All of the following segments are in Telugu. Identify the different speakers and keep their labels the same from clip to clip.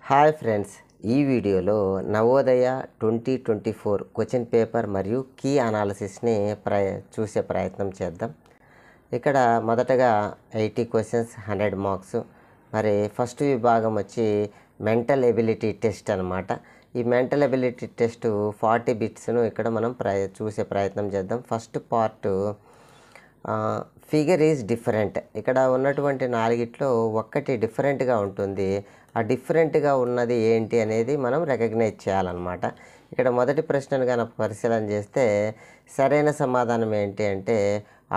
Speaker 1: హాయ్ ఫ్రెండ్స్, ఈ వీడియోలో నవోదయ 2024 క్వశ్చన్ పేపర్ మరియు కీ అనాలిసిస్ని చూసే ప్రయత్నం చేద్దాం. ఇక్కడ మొదటగా 80 క్వశ్చన్స్ 100 మార్క్స్. మరి ఫస్ట్ విభాగం వచ్చి మెంటల్ ఎబిలిటీ టెస్ట్ అనమాట. ఈ మెంటల్ ఎబిలిటీ టెస్ట్ 40 బిట్స్ను ఇక్కడ మనం చూసే ప్రయత్నం చేద్దాం. First part figure is different. ఇక్కడ ఉన్నటువంటి నాలుగిట్లో ఒక్కటి డిఫరెంట్గా ఉంటుంది. ఆ డిఫరెంట్గా ఉన్నది ఏంటి అనేది మనం రికగ్నైజ్ చేయాలన్నమాట. ఇక్కడ మొదటి ప్రశ్నను కనుక పరిశీలన చేస్తే సరైన సమాధానం ఏంటి అంటే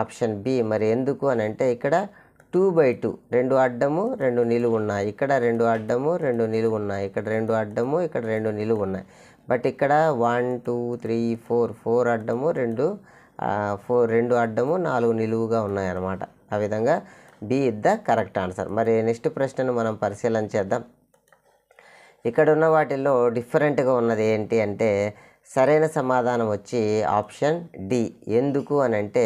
Speaker 1: ఆప్షన్ బి. మరి ఎందుకు అని అంటే ఇక్కడ 2/2 2 అడ్డము 2 నిలువు ఉన్నాయి, ఇక్కడ 2 అడ్డము 2 నిలువు ఉన్నాయి, ఇక్కడ 2 అడ్డము ఇక్కడ 2 నిలువు ఉన్నాయి. బట్ ఇక్కడ 1 2 3 4 అడ్డము 2 అడ్డము 4 నిలువుగా ఉన్నాయి అన్నమాట. ఆ విధంగా B is the correct answer. మరి నెక్స్ట్ ప్రశ్నను మనం పరిశీలన చేద్దాం. ఇక్కడ ఉన్న వాటిల్లో డిఫరెంట్గా ఉన్నది ఏంటి అంటే సరైన సమాధానం వచ్చి ఆప్షన్ డి. ఎందుకు అని అంటే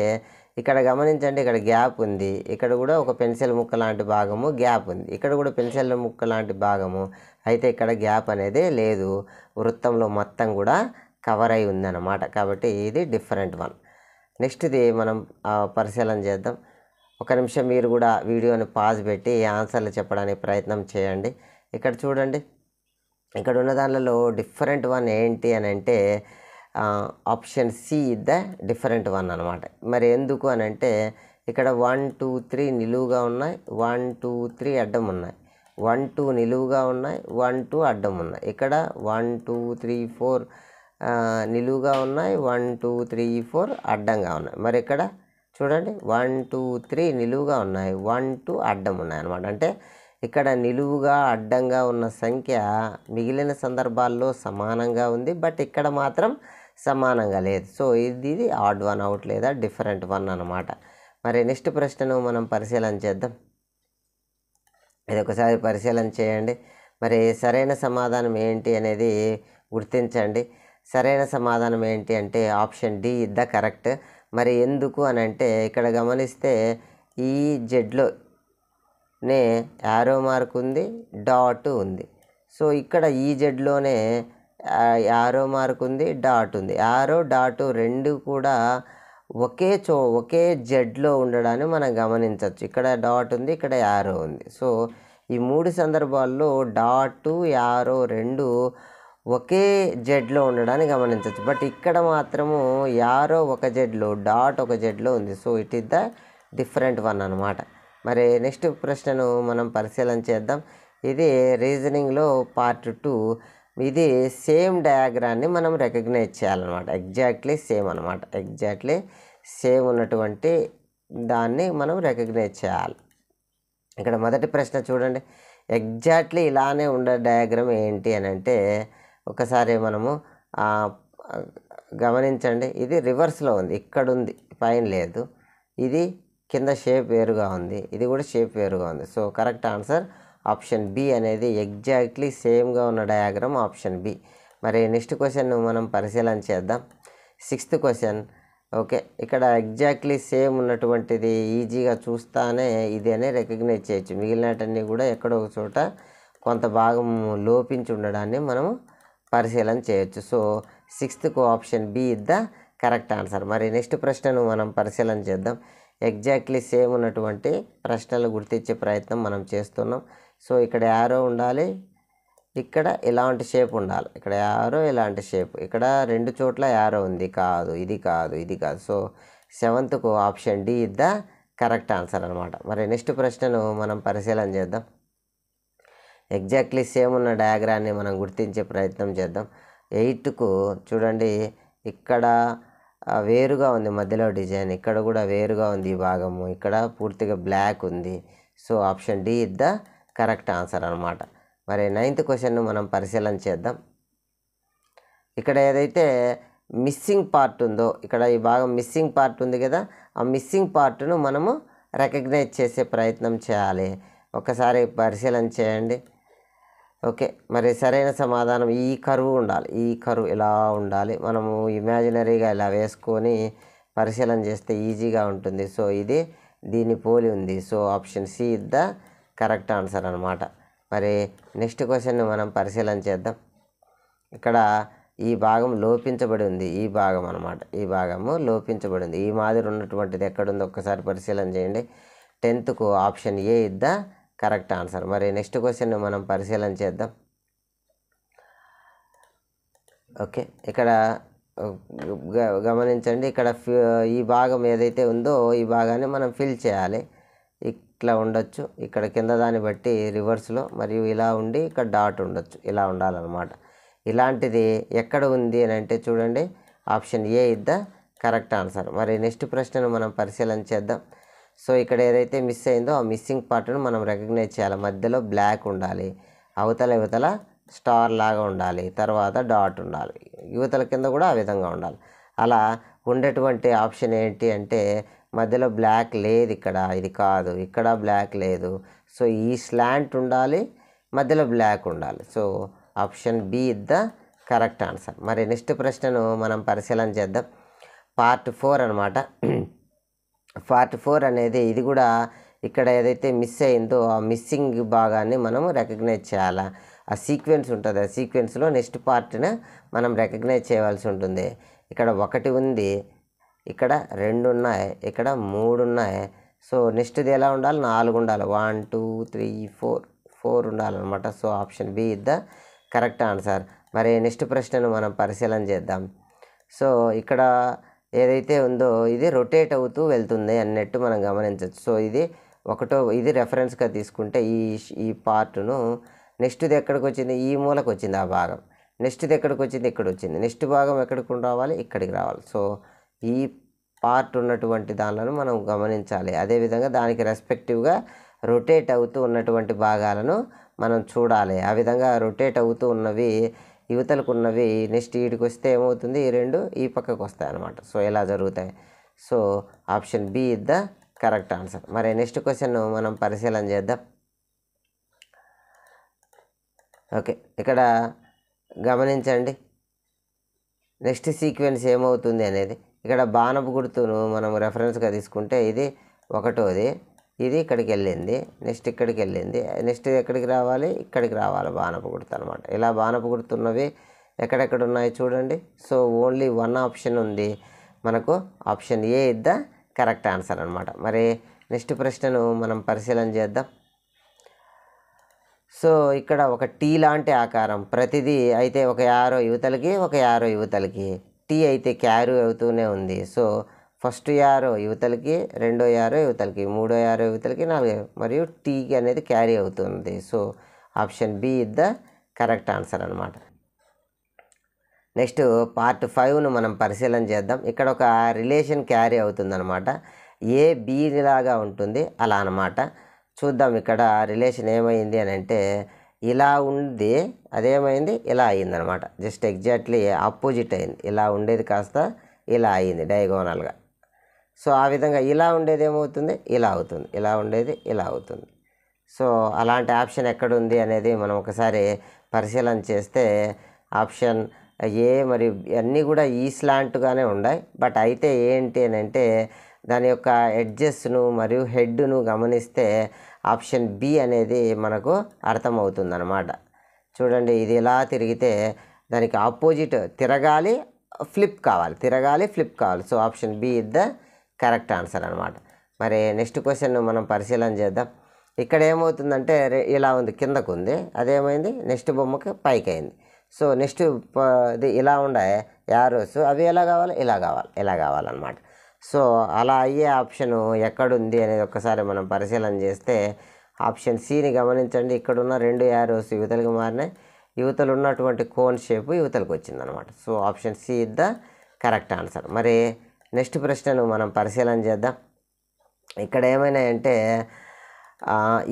Speaker 1: ఇక్కడ గమనించండి, ఇక్కడ గ్యాప్ ఉంది, ఇక్కడ కూడా ఒక పెన్సిల్ ముక్క లాంటి భాగము గ్యాప్ ఉంది, ఇక్కడ కూడా పెన్సిల్ ముక్క లాంటి భాగము, అయితే ఇక్కడ గ్యాప్ అనేది లేదు, వృత్తంలో మొత్తం కూడా కవర్ అయి ఉందన్నమాట. కాబట్టి ఇది డిఫరెంట్ వన్. నెక్స్ట్ది మనం పరిశీలన చేద్దాం. ఒక నిమిషం మీరు కూడా వీడియోని పాజ్ పెట్టి ఆన్సర్లు చెప్పడానికి ప్రయత్నం చేయండి. ఇక్కడ చూడండి, ఇక్కడ ఉన్న దానిలో డిఫరెంట్ వన్ ఏంటి అని అంటే option see the different one అనమాట. మరి ఎందుకు అని అంటే ఇక్కడ 1 2 3 నిలువుగా ఉన్నాయి, 1 2 3 అడ్డం ఉన్నాయి, 1 2 నిలువుగా ఉన్నాయి, 1 2 అడ్డం ఉన్నాయి, ఇక్కడ 1 2 3 4 నిలువుగా ఉన్నాయి, 1 2 3 4 అడ్డంగా ఉన్నాయి. మరి ఇక్కడ చూడండి 1 2 3 నిలువుగా ఉన్నాయి, 1 2 అడ్డం ఉన్నాయి అనమాట. అంటే ఇక్కడ నిలువుగా అడ్డంగా ఉన్న సంఖ్య మిగిలిన సందర్భాల్లో సమానంగా ఉంది, బట్ ఇక్కడ మాత్రం సమానంగా లేదు. సో ఇది ఆడ్ వన్ అవుట్ లేదా డిఫరెంట్ వన్ అనమాట. మరి నెక్స్ట్ ప్రశ్నను మనం పరిశీలన చేద్దాం. ఇది ఒకసారి పరిశీలన చేయండి. మరి సరైన సమాధానం ఏంటి అనేది గుర్తించండి. సరైన సమాధానం ఏంటి అంటే option D is the correct. మరి ఎందుకు అని అంటే ఇక్కడ గమనిస్తే ఈ జెడ్లోనే యారో మార్క్ ఉంది, డాట్ ఉంది. సో ఇక్కడ ఈ జెడ్లోనే యారో మార్క్ ఉంది, డాట్ ఉంది. యారో డాటు రెండు కూడా ఒకే జెడ్లో ఉండడాన్ని మనం గమనించవచ్చు. ఇక్కడ డాట్ ఉంది, ఇక్కడ యారో ఉంది. సో ఈ మూడు సందర్భాల్లో డాటు యారో రెండు ఒకే జెడ్లో ఉండడాన్ని గమనించవచ్చు. బట్ ఇక్కడ మాత్రము యారో ఒక జెడ్లో, డాట్ ఒక జెడ్లో ఉంది. So it is the different one అనమాట. మరి నెక్స్ట్ ప్రశ్నను మనం పరిశీలన చేద్దాం. ఇది రీజనింగ్లో పార్ట్ 2. ఇది సేమ్ డయాగ్రాన్ని మనం రికగ్నైజ్ చేయాలన్నమాట. ఎగ్జాక్ట్లీ సేమ్ అనమాట. ఎగ్జాక్ట్లీ సేమ్ ఉన్నటువంటి దాన్ని మనం రికగ్నైజ్ చేయాలి. ఇక్కడ మొదటి ప్రశ్న చూడండి, ఎగ్జాక్ట్లీ ఇలానే ఉండే డయాగ్రామ్ ఏంటి అని అంటే ఒకసారి మనము గమనించండి. ఇది రివర్స్లో ఉంది, ఇక్కడ ఉంది, పైన లేదు. ఇది కింద షేప్ వేరుగా ఉంది, ఇది కూడా షేప్ వేరుగా ఉంది. So correct answer option B అనేది ఎగ్జాక్ట్లీ సేమ్గా ఉన్న డయాగ్రామ్ ఆప్షన్ బి. మరి నెక్స్ట్ క్వశ్చన్ మనం పరిశీలన చేద్దాం. 6th question. ఓకే, ఇక్కడ ఎగ్జాక్ట్లీ సేమ్ ఉన్నటువంటిది ఈజీగా చూస్తానే ఇది అనే రికగ్నైజ్ చేయొచ్చు. మిగిలినటన్నీ కూడా ఎక్కడో ఒక చోట కొంత భాగం లోపించి ఉండడాన్ని మనము పరిశీలన చేయొచ్చు. So 6th option B is the correct answer. మరి నెక్స్ట్ ప్రశ్నను మనం పరిశీలన చేద్దాం. ఎగ్జాక్ట్లీ సేమ్ ఉన్నటువంటి ప్రశ్నలు గుర్తించే ప్రయత్నం మనం చేస్తున్నాం. సో ఇక్కడ యారో ఉండాలి, ఇక్కడ ఇలాంటి షేప్ ఉండాలి, ఇక్కడ యారో ఇలాంటి షేప్, ఇక్కడ రెండు చోట్ల యారో ఉంది, కాదు ఇది కాదు ఇది కాదు. So 7th option D is the correct answer అనమాట. మరి నెక్స్ట్ ప్రశ్నను మనం పరిశీలన చేద్దాం. ఎగ్జాక్ట్లీ సేమ్ ఉన్న డయాగ్రాన్ని మనం గుర్తించే ప్రయత్నం చేద్దాం. 8th చూడండి, ఇక్కడ వేరుగా ఉంది మధ్యలో డిజైన్, ఇక్కడ కూడా వేరుగా ఉంది ఈ భాగము, ఇక్కడ పూర్తిగా బ్లాక్ ఉంది. So option D is the correct answer అనమాట. మరి 9th క్వశ్చన్ను మనం పరిశీలన చేద్దాం. ఇక్కడ ఏదైతే మిస్సింగ్ పార్ట్ ఉందో, ఇక్కడ ఈ భాగం మిస్సింగ్ పార్ట్ ఉంది కదా, ఆ మిస్సింగ్ పార్ట్ను మనము రికగ్నైజ్ చేసే ప్రయత్నం చేయాలి. ఒకసారి పరిశీలన చేయండి. ఓకే, మరి సరైన సమాధానం ఈ కరువు ఉండాలి, ఈ కరువు ఇలా ఉండాలి. మనము ఇమాజినరీగా ఇలా వేసుకొని పరిశీలన చేస్తే ఈజీగా ఉంటుంది. సో ఇది దీన్ని పోలి ఉంది. So option C is the correct answer అనమాట. మరి నెక్స్ట్ క్వశ్చన్ మనం పరిశీలన చేద్దాం. ఇక్కడ ఈ భాగం లోపించబడి ఉంది, ఈ భాగం అన్నమాట, ఈ భాగము లోపించబడి ఉంది. ఈ మాదిరి ఉన్నటువంటిది ఎక్కడుందో ఒక్కసారి పరిశీలన చేయండి. 10th option A is the correct answer. మరి నెక్స్ట్ క్వశ్చన్ మనం పరిశీలన చేద్దాం. ఓకే, ఇక్కడ గమనించండి. ఇక్కడ ఈ భాగం ఏదైతే ఉందో ఈ భాగాన్ని మనం ఫిల్ చేయాలి. ఇట్లా ఉండొచ్చు, ఇక్కడ కింద దాన్ని బట్టి రివర్స్లో, మరియు ఇలా ఉండి ఇక్కడ డాట్ ఉండొచ్చు, ఇలా ఉండాలన్నమాట. ఇలాంటిది ఎక్కడ ఉంది అని అంటే చూడండి, option A is the correct answer. మరి నెక్స్ట్ ప్రశ్నను మనం పరిశీలన చేద్దాం. సో ఇక్కడ ఏదైతే మిస్ అయిందో ఆ మిస్సింగ్ పార్ట్ను మనం రికగ్నైజ్ చేయాలి. మధ్యలో బ్లాక్ ఉండాలి, యువతల స్టార్ లాగా ఉండాలి, తర్వాత డాట్ ఉండాలి, యువతల కింద కూడా ఆ విధంగా ఉండాలి. అలా ఉండేటువంటి ఆప్షన్ ఏంటి అంటే మధ్యలో బ్లాక్ లేదు, ఇక్కడ ఇది కాదు, ఇక్కడ బ్లాక్ లేదు. సో ఈ స్లాంట్ ఉండాలి, మధ్యలో బ్లాక్ ఉండాలి. So option B is the correct answer. మరి నెక్స్ట్ ప్రశ్నను మనం పరిశీలన చేద్దాం. పార్ట్ 4 అనమాట. పార్ట్ 4 అనేది ఇది కూడా ఇక్కడ ఏదైతే మిస్ అయిందో ఆ మిస్సింగ్ భాగాన్ని మనం రికగ్నైజ్ చేయాలా. ఆ సీక్వెన్స్ ఉంటుంది, ఆ సీక్వెన్స్లో నెక్స్ట్ పార్ట్ని మనం రికగ్నైజ్ చేయవలసి ఉంటుంది. ఇక్కడ 1 ఉంది, ఇక్కడ 2 ఉన్నాయి, ఇక్కడ 3 ఉన్నాయి. సో నెక్స్ట్ది ఎలా ఉండాలి, 4 ఉండాలి. 1 2 3 4 ఉండాలన్నమాట. So option B is the correct answer. మరి నెక్స్ట్ ప్రశ్నను మనం పరిశీలన చేద్దాం. సో ఇక్కడ ఏదైతే ఉందో ఇది రొటేట్ అవుతూ వెళ్తుంది అన్నట్టు మనం గమనించవచ్చు. సో ఇది రెఫరెన్స్గా తీసుకుంటే ఈ పార్ట్ను నెక్స్ట్ది ఎక్కడికి వచ్చింది, ఈ మూలకు వచ్చింది ఆ భాగం. నెక్స్ట్ది ఎక్కడికి వచ్చింది, ఇక్కడ వచ్చింది. నెక్స్ట్ భాగం ఎక్కడికి రావాలి, ఇక్కడికి రావాలి. సో ఈ పార్ట్ ఉన్నటువంటి దానిలను మనం గమనించాలి. అదేవిధంగా దానికి రెస్పెక్టివ్గా రొటేట్ అవుతూ ఉన్నటువంటి భాగాలను మనం చూడాలి. ఆ విధంగా రొటేట్ అవుతూ ఉన్నవి యువతలకు ఉన్నవి నెక్స్ట్ వీటికి వస్తే ఏమవుతుంది, ఈ 2 ఈ పక్కకు వస్తాయి అన్నమాట. సో ఇలా జరుగుతాయి. So option B is the correct answer. మరి నెక్స్ట్ క్వశ్చన్ మనం పరిశీలన చేద్దాం. ఓకే, ఇక్కడ గమనించండి నెక్స్ట్ సీక్వెన్స్ ఏమవుతుంది అనేది. ఇక్కడ బాణపు గుర్తును మనం రెఫరెన్స్గా తీసుకుంటే ఇది 1వది, ఇది ఇక్కడికి వెళ్ళింది, నెక్స్ట్ ఇక్కడికి వెళ్ళింది, నెక్స్ట్ ఎక్కడికి రావాలి, ఇక్కడికి రావాలి బాణపు గుర్తు అనమాట. ఇలా బాణపు గుర్తున్నవి ఎక్కడెక్కడ ఉన్నాయి చూడండి. సో ఓన్లీ 1 ఆప్షన్ ఉంది మనకు, option A is the correct answer అనమాట. మరి నెక్స్ట్ ప్రశ్నను మనం పరిశీలన చేద్దాం. సో ఇక్కడ ఒక టీ లాంటి ఆకారం, ప్రతిదీ అయితే ఒక యారో యువతలకి, ఒక యారో యువతలకి. టీ అయితే క్యారీ అవుతూనే ఉంది. సో ఫస్ట్ యారో యువతలకి, 2వ యారో యువతలకి, 3వ యారో యువతలకి, 4వ, మరియు టీకి అనేది క్యారీ అవుతుంది. So option B is the correct answer అనమాట. నెక్స్ట్ పార్ట్ 5ను మనం పరిశీలన చేద్దాం. ఇక్కడ ఒక రిలేషన్ క్యారీ అవుతుందన్నమాట. ఏ బి లాగా ఉంటుంది అలా అనమాట. చూద్దాం ఇక్కడ రిలేషన్ ఏమైంది అని అంటే ఇలా ఉంది, అదేమైంది ఇలా అయిందనమాట. జస్ట్ ఎగ్జాక్ట్లీ ఆపోజిట్ అయింది. ఇలా ఉండేది కాస్త ఇలా అయింది డయాగోనల్గా. సో ఆ విధంగా ఇలా ఉండేది ఏమవుతుంది, ఇలా అవుతుంది, ఇలా ఉండేది ఇలా అవుతుంది. సో అలాంటి ఆప్షన్ ఎక్కడుంది అనేది మనం ఒకసారి పరిశీలన చేస్తే ఆప్షన్ ఏ మరియు అన్నీ కూడా ఈ స్లాంట్గానే ఉన్నాయి. బట్ అయితే ఏంటి అని అంటే దాని యొక్క ఎడ్జెస్ను మరియు హెడ్ను గమనిస్తే ఆప్షన్ బి అనేది మనకు అర్థమవుతుంది అన్నమాట. చూడండి, ఇది ఇలా తిరిగితే దానికి ఆపోజిట్ తిరగాలి, ఫ్లిప్ కావాలి, తిరగాలి, ఫ్లిప్ కావాలి. So option B is the correct answer అనమాట. మరి నెక్స్ట్ క్వశ్చన్ మనం పరిశీలన చేద్దాం. ఇక్కడ ఏమవుతుందంటే ఇలా ఉంది, కిందకు ఉంది, అదేమైంది నెక్స్ట్ బొమ్మకి పైకి అయింది. సో నెక్స్ట్ ఇది ఇలా ఉండే యారోస్ అవి ఎలా కావాలి, ఇలా కావాలి, ఇలా కావాలన్నమాట. సో అలా అయ్యే ఆప్షను ఎక్కడుంది అనేది ఒకసారి మనం పరిశీలన చేస్తే ఆప్షన్ సిని గమనించండి. ఇక్కడున్న 2 యారోస్ యువతలకు మారినాయి, యువతలు ఉన్నటువంటి కోన్ షేప్ యువతలకు వచ్చిందనమాట. So option C is the correct answer. మరి నెక్స్ట్ ప్రశ్నను మనం పరిశీలన చేద్దాం. ఇక్కడ ఏమైనాయంటే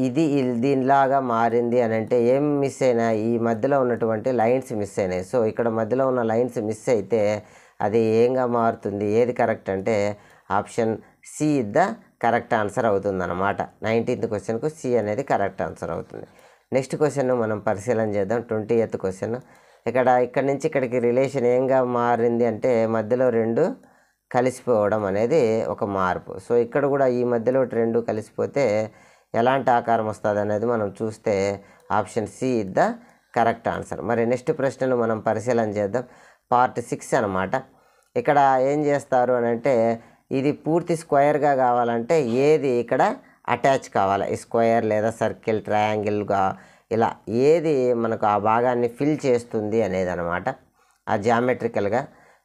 Speaker 1: ఇది దీనిలాగా మారింది అని అంటే ఏం మిస్ అయినా ఈ మధ్యలో ఉన్నటువంటి లైన్స్ మిస్ అయినాయి. సో ఇక్కడ మధ్యలో ఉన్న లైన్స్ మిస్ అయితే అది ఏంగా మారుతుంది, ఏది కరెక్ట్ అంటే option C is the correct answer అవుతుందన్నమాట. 19th క్వశ్చన్కు సి అనేది కరెక్ట్ ఆన్సర్ అవుతుంది. నెక్స్ట్ క్వశ్చన్ మనం పరిశీలన చేద్దాం. 20th question. ఇక్కడ నుంచి ఇక్కడికి రిలేషన్ ఏంగా మారింది అంటే మధ్యలో 2 కలిసిపోవడం అనేది ఒక మార్పు. సో ఇక్కడ కూడా ఈ మధ్యలో 2 కలిసిపోతే ఎలాంటి ఆకారం వస్తుంది అనేది మనం చూస్తే option C is the correct answer. మరి నెక్స్ట్ ప్రశ్నను మనం పరిశీలన చేద్దాం. పార్ట్ 6 అనమాట. ఇక్కడ ఏం చేస్తారు అని అంటే ఇది పూర్తి స్క్వేర్గా కావాలంటే ఏది ఇక్కడ అటాచ్ కావాలి, ఈ స్క్వేర్ లేదా సర్కిల్, ట్రయాంగిల్గా ఇలా ఏది మనకు ఆ భాగాన్ని ఫిల్ చేస్తుంది అనేది అనమాట ఆ జామెట్రికల్గా.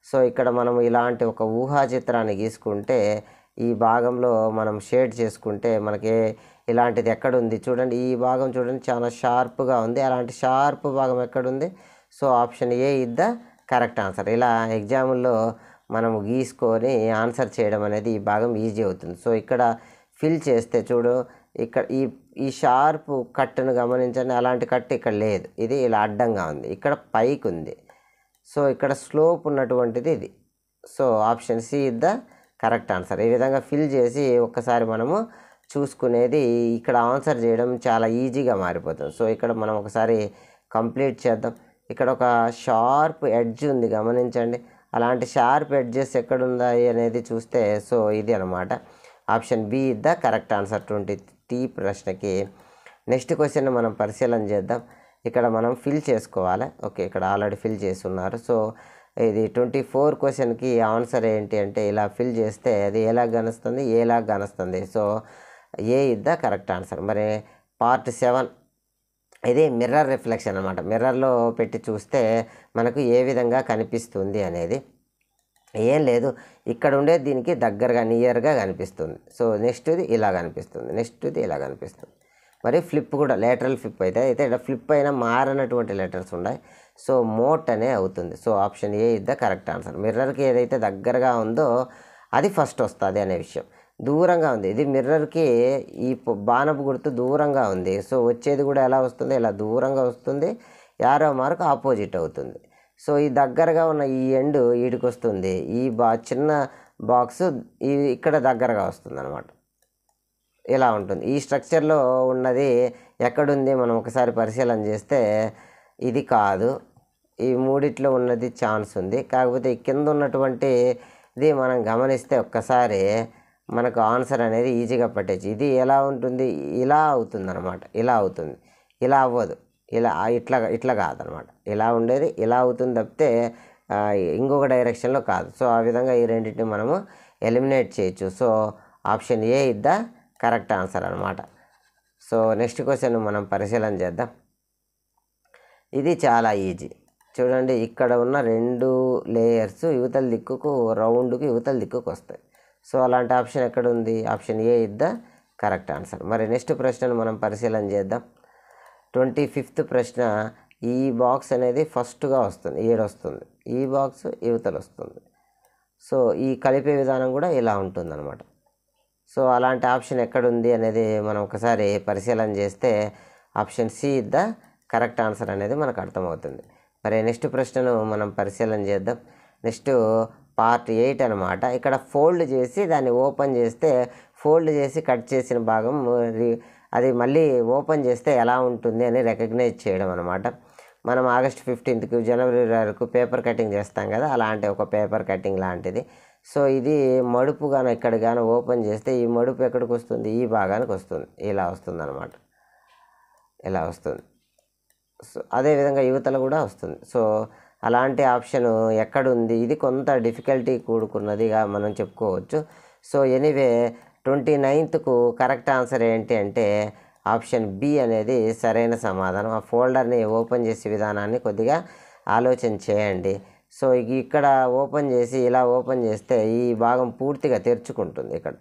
Speaker 1: సో ఇక్కడ మనం ఇలాంటి ఒక ఊహా చిత్రాన్ని గీసుకుంటే ఈ భాగంలో మనం షేడ్ చేసుకుంటే మనకి ఇలాంటిది ఎక్కడుంది చూడండి, ఈ భాగం చూడండి చాలా షార్ప్గా ఉంది. అలాంటి షార్ప్ భాగం ఎక్కడుంది? So option A is the correct answer. ఇలా ఎగ్జామ్లో మనం గీసుకొని ఆన్సర్ చేయడం అనేది ఈ భాగం ఈజీ అవుతుంది. సో ఇక్కడ ఫిల్ చేస్తే చూడు, ఇక్కడ ఈ షార్ప్ కట్టును గమనించండి, అలాంటి కట్టు ఇక్కడ లేదు, ఇది ఇలా అడ్డంగా ఉంది, ఇక్కడ పైకి ఉంది. సో ఇక్కడ స్లోప్ ఉన్నటువంటిది ఇది. So option C is the correct answer. ఈ విధంగా ఫిల్ చేసి ఒక్కసారి మనము చూసుకునేది ఇక్కడ ఆన్సర్ చేయడం చాలా ఈజీగా మారిపోతుంది. సో ఇక్కడ మనం ఒకసారి కంప్లీట్ చేద్దాం. ఇక్కడ ఒక షార్ప్ ఎడ్జ్ ఉంది గమనించండి, అలాంటి షార్ప్ ఎడ్జెస్ ఎక్కడున్నాయి అనేది చూస్తే సో ఇది అనమాట option B is the correct answer 20 ప్రశ్నకి. నెక్స్ట్ క్వశ్చన్ మనం పరిశీలన చేద్దాం. ఇక్కడ మనం ఫిల్ చేసుకోవాలి. ఓకే, ఇక్కడ ఆల్రెడీ ఫిల్ చేసి ఉన్నారు. సో ఇది 24 క్వశ్చన్కి ఆన్సర్ ఏంటి అంటే ఇలా ఫిల్ చేస్తే అది ఏలాగా కనుస్తుంది, ఏలాగా కనుస్తుంది. So A is the correct answer. మరి పార్ట్ 7 ఇది మిర్రర్ రిఫ్లెక్షన్ అనమాట. మిర్రర్లో పెట్టి చూస్తే మనకు ఏ విధంగా కనిపిస్తుంది అనేది ఏం లేదు, ఇక్కడ ఉండే దీనికి దగ్గరగా నియర్గా కనిపిస్తుంది. సో నెక్స్ట్ ఇది ఇలా కనిపిస్తుంది, నెక్స్ట్ ఇది ఇలా కనిపిస్తుంది. మరి ఫ్లిప్ కూడా లేటరల్ ఫ్లిప్ అయితే ఇక్కడ ఫ్లిప్ అయినా మారినటువంటి లెటర్స్ ఉన్నాయి. సో మోట్ అనే అవుతుంది. So option A is the correct answer. మిర్రర్కి ఏదైతే దగ్గరగా ఉందో అది ఫస్ట్ వస్తుంది అనే విషయం. దూరంగా ఉంది, ఇది మిర్రర్కి ఈ బాణపు గుర్తు దూరంగా ఉంది. సో వచ్చేది కూడా ఎలా వస్తుంది, ఇలా దూరంగా వస్తుంది, యారో మార్క్ ఆపోజిట్ అవుతుంది. సో ఈ దగ్గరగా ఉన్న ఈ ఎండ్ వీడికి వస్తుంది, ఈ చిన్న బాక్స్ ఇక్కడ దగ్గరగా వస్తుంది అనమాట. ఇలా ఉంటుంది. ఈ స్ట్రక్చర్లో ఉన్నది ఎక్కడుంది మనం ఒకసారి పరిశీలన చేస్తే ఇది కాదు, ఈ మూడిట్లో ఉన్నది ఛాన్స్ ఉంది. కాకపోతే ఈ కింద ఉన్నటువంటి ఇది మనం గమనిస్తే ఒక్కసారి మనకు ఆన్సర్ అనేది ఈజీగా పట్టేచ్చు. ఇది ఎలా ఉంటుంది, ఇలా అవుతుంది అనమాట, ఇలా అవుతుంది, ఇలా అవ్వదు, ఇలా ఇట్లా కాదనమాట, ఇలా ఉండేది ఇలా అవుతుంది తప్పితే ఇంకొక డైరెక్షన్లో కాదు. సో ఆ విధంగా ఈ రెండింటిని మనము ఎలిమినేట్ చేయొచ్చు. So option A is the correct answer అనమాట. సో నెక్స్ట్ క్వశ్చన్ మనం పరిశీలన చేద్దాం. ఇది చాలా ఈజీ చూడండి, ఇక్కడ ఉన్న 2 లేయర్స్ యువతల దిక్కుకు రౌండ్కి యువతల దిక్కుకు వస్తాయి. సో అలాంటి ఆప్షన్ ఎక్కడ ఉంది, option A is the correct answer. మరి నెక్స్ట్ ప్రశ్నను మనం పరిశీలన చేద్దాం. 25th ప్రశ్న, ఈ బాక్స్ అనేది ఫస్ట్గా వస్తుంది, 7 వస్తుంది, ఈ బాక్స్ యువతలు వస్తుంది. సో ఈ కలిపే విధానం కూడా ఇలా ఉంటుందన్నమాట. సో అలాంటి ఆప్షన్ ఎక్కడుంది అనేది మనం ఒకసారి పరిశీలన చేస్తే option C is the correct answer అనేది మనకు అర్థమవుతుంది. మరి నెక్స్ట్ ప్రశ్నను మనం పరిశీలన చేద్దాం. నెక్స్ట్ పార్ట్ 8 అనమాట. ఇక్కడ ఫోల్డ్ చేసి దాన్ని ఓపెన్ చేస్తే ఫోల్డ్ చేసి కట్ చేసిన భాగం అది మళ్ళీ ఓపెన్ చేస్తే ఎలా ఉంటుంది అని రికగ్నైజ్ చేయడం అనమాట. మనం ఆగస్ట్ 15కి జనవరి 26కు పేపర్ కటింగ్ చేస్తాం కదా, అలాంటి ఒక పేపర్ కటింగ్ లాంటిది. సో ఇది మడుపు గాను ఇక్కడ కానీ ఓపెన్ చేస్తే ఈ మడుపు ఎక్కడికి వస్తుంది, ఈ భాగానికి వస్తుంది, ఇలా వస్తుంది అనమాట, ఇలా వస్తుంది. సో అదేవిధంగా యువతలు కూడా వస్తుంది. సో అలాంటి ఆప్షన్ ఎక్కడుంది, ఇది కొంత డిఫికల్టీ కూడుకున్నదిగా మనం చెప్పుకోవచ్చు. సో ఎనీవే 29కు కరెక్ట్ ఆన్సర్ ఏంటి అంటే ఆప్షన్ బి అనేది సరైన సమాధానం. ఆ ఫోల్డర్ని ఓపెన్ చేసే విధానాన్ని కొద్దిగా ఆలోచన చేయండి. సో ఇక్కడ ఓపెన్ చేసి ఇలా ఓపెన్ చేస్తే ఈ భాగం పూర్తిగా తెరుచుకుంటుంది. ఇక్కడ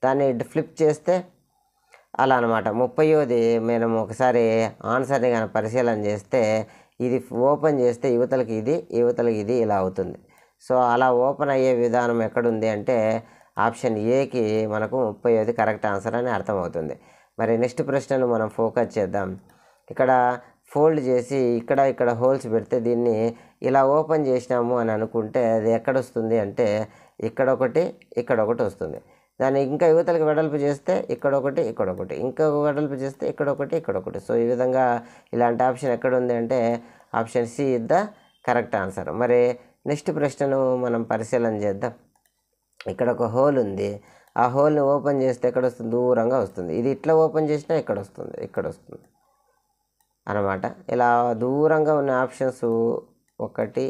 Speaker 1: దాన్ని ఫ్లిప్ చేస్తే అలా అనమాట. 30వది మనం ఒకసారి ఆన్సర్ని కానీ పరిశీలన చేస్తే ఇది ఓపెన్ చేస్తే యువతలకి ఇది, యువతలకి ఇది ఇలా అవుతుంది. సో అలా ఓపెన్ అయ్యే విధానం ఎక్కడుంది అంటే ఆప్షన్ ఏకి మనకు 30వది కరెక్ట్ ఆన్సర్ అని అర్థమవుతుంది. మరి నెక్స్ట్ ప్రశ్నను మనం ఫోకస్ చేద్దాం. ఇక్కడ ఫోల్డ్ చేసి ఇక్కడ హోల్స్ పెడితే దీన్ని ఇలా ఓపెన్ చేసినాము అని అనుకుంటే అది ఎక్కడొస్తుంది అంటే ఇక్కడొకటి వస్తుంది. దాన్ని ఇంకా యువతలకి వెడల్పు చేస్తే ఇక్కడొకటి, ఇంకొక వెడల్పు చేస్తే ఇక్కడొకటి. సో ఈ విధంగా ఇలాంటి ఆప్షన్ ఎక్కడుంది అంటే option C is the correct answer. మరి నెక్స్ట్ ప్రశ్నను మనం పరిశీలన చేద్దాం. ఇక్కడ ఒక హోల్ ఉంది, ఆ హోల్ని ఓపెన్ చేస్తే ఎక్కడ వస్తుంది, దూరంగా వస్తుంది. ఇది ఇట్లా ఓపెన్ చేసినా ఇక్కడ వస్తుంది. అన్నమాట. ఇలా దూరంగా ఉన్న ఆప్షన్స్ ఒకటి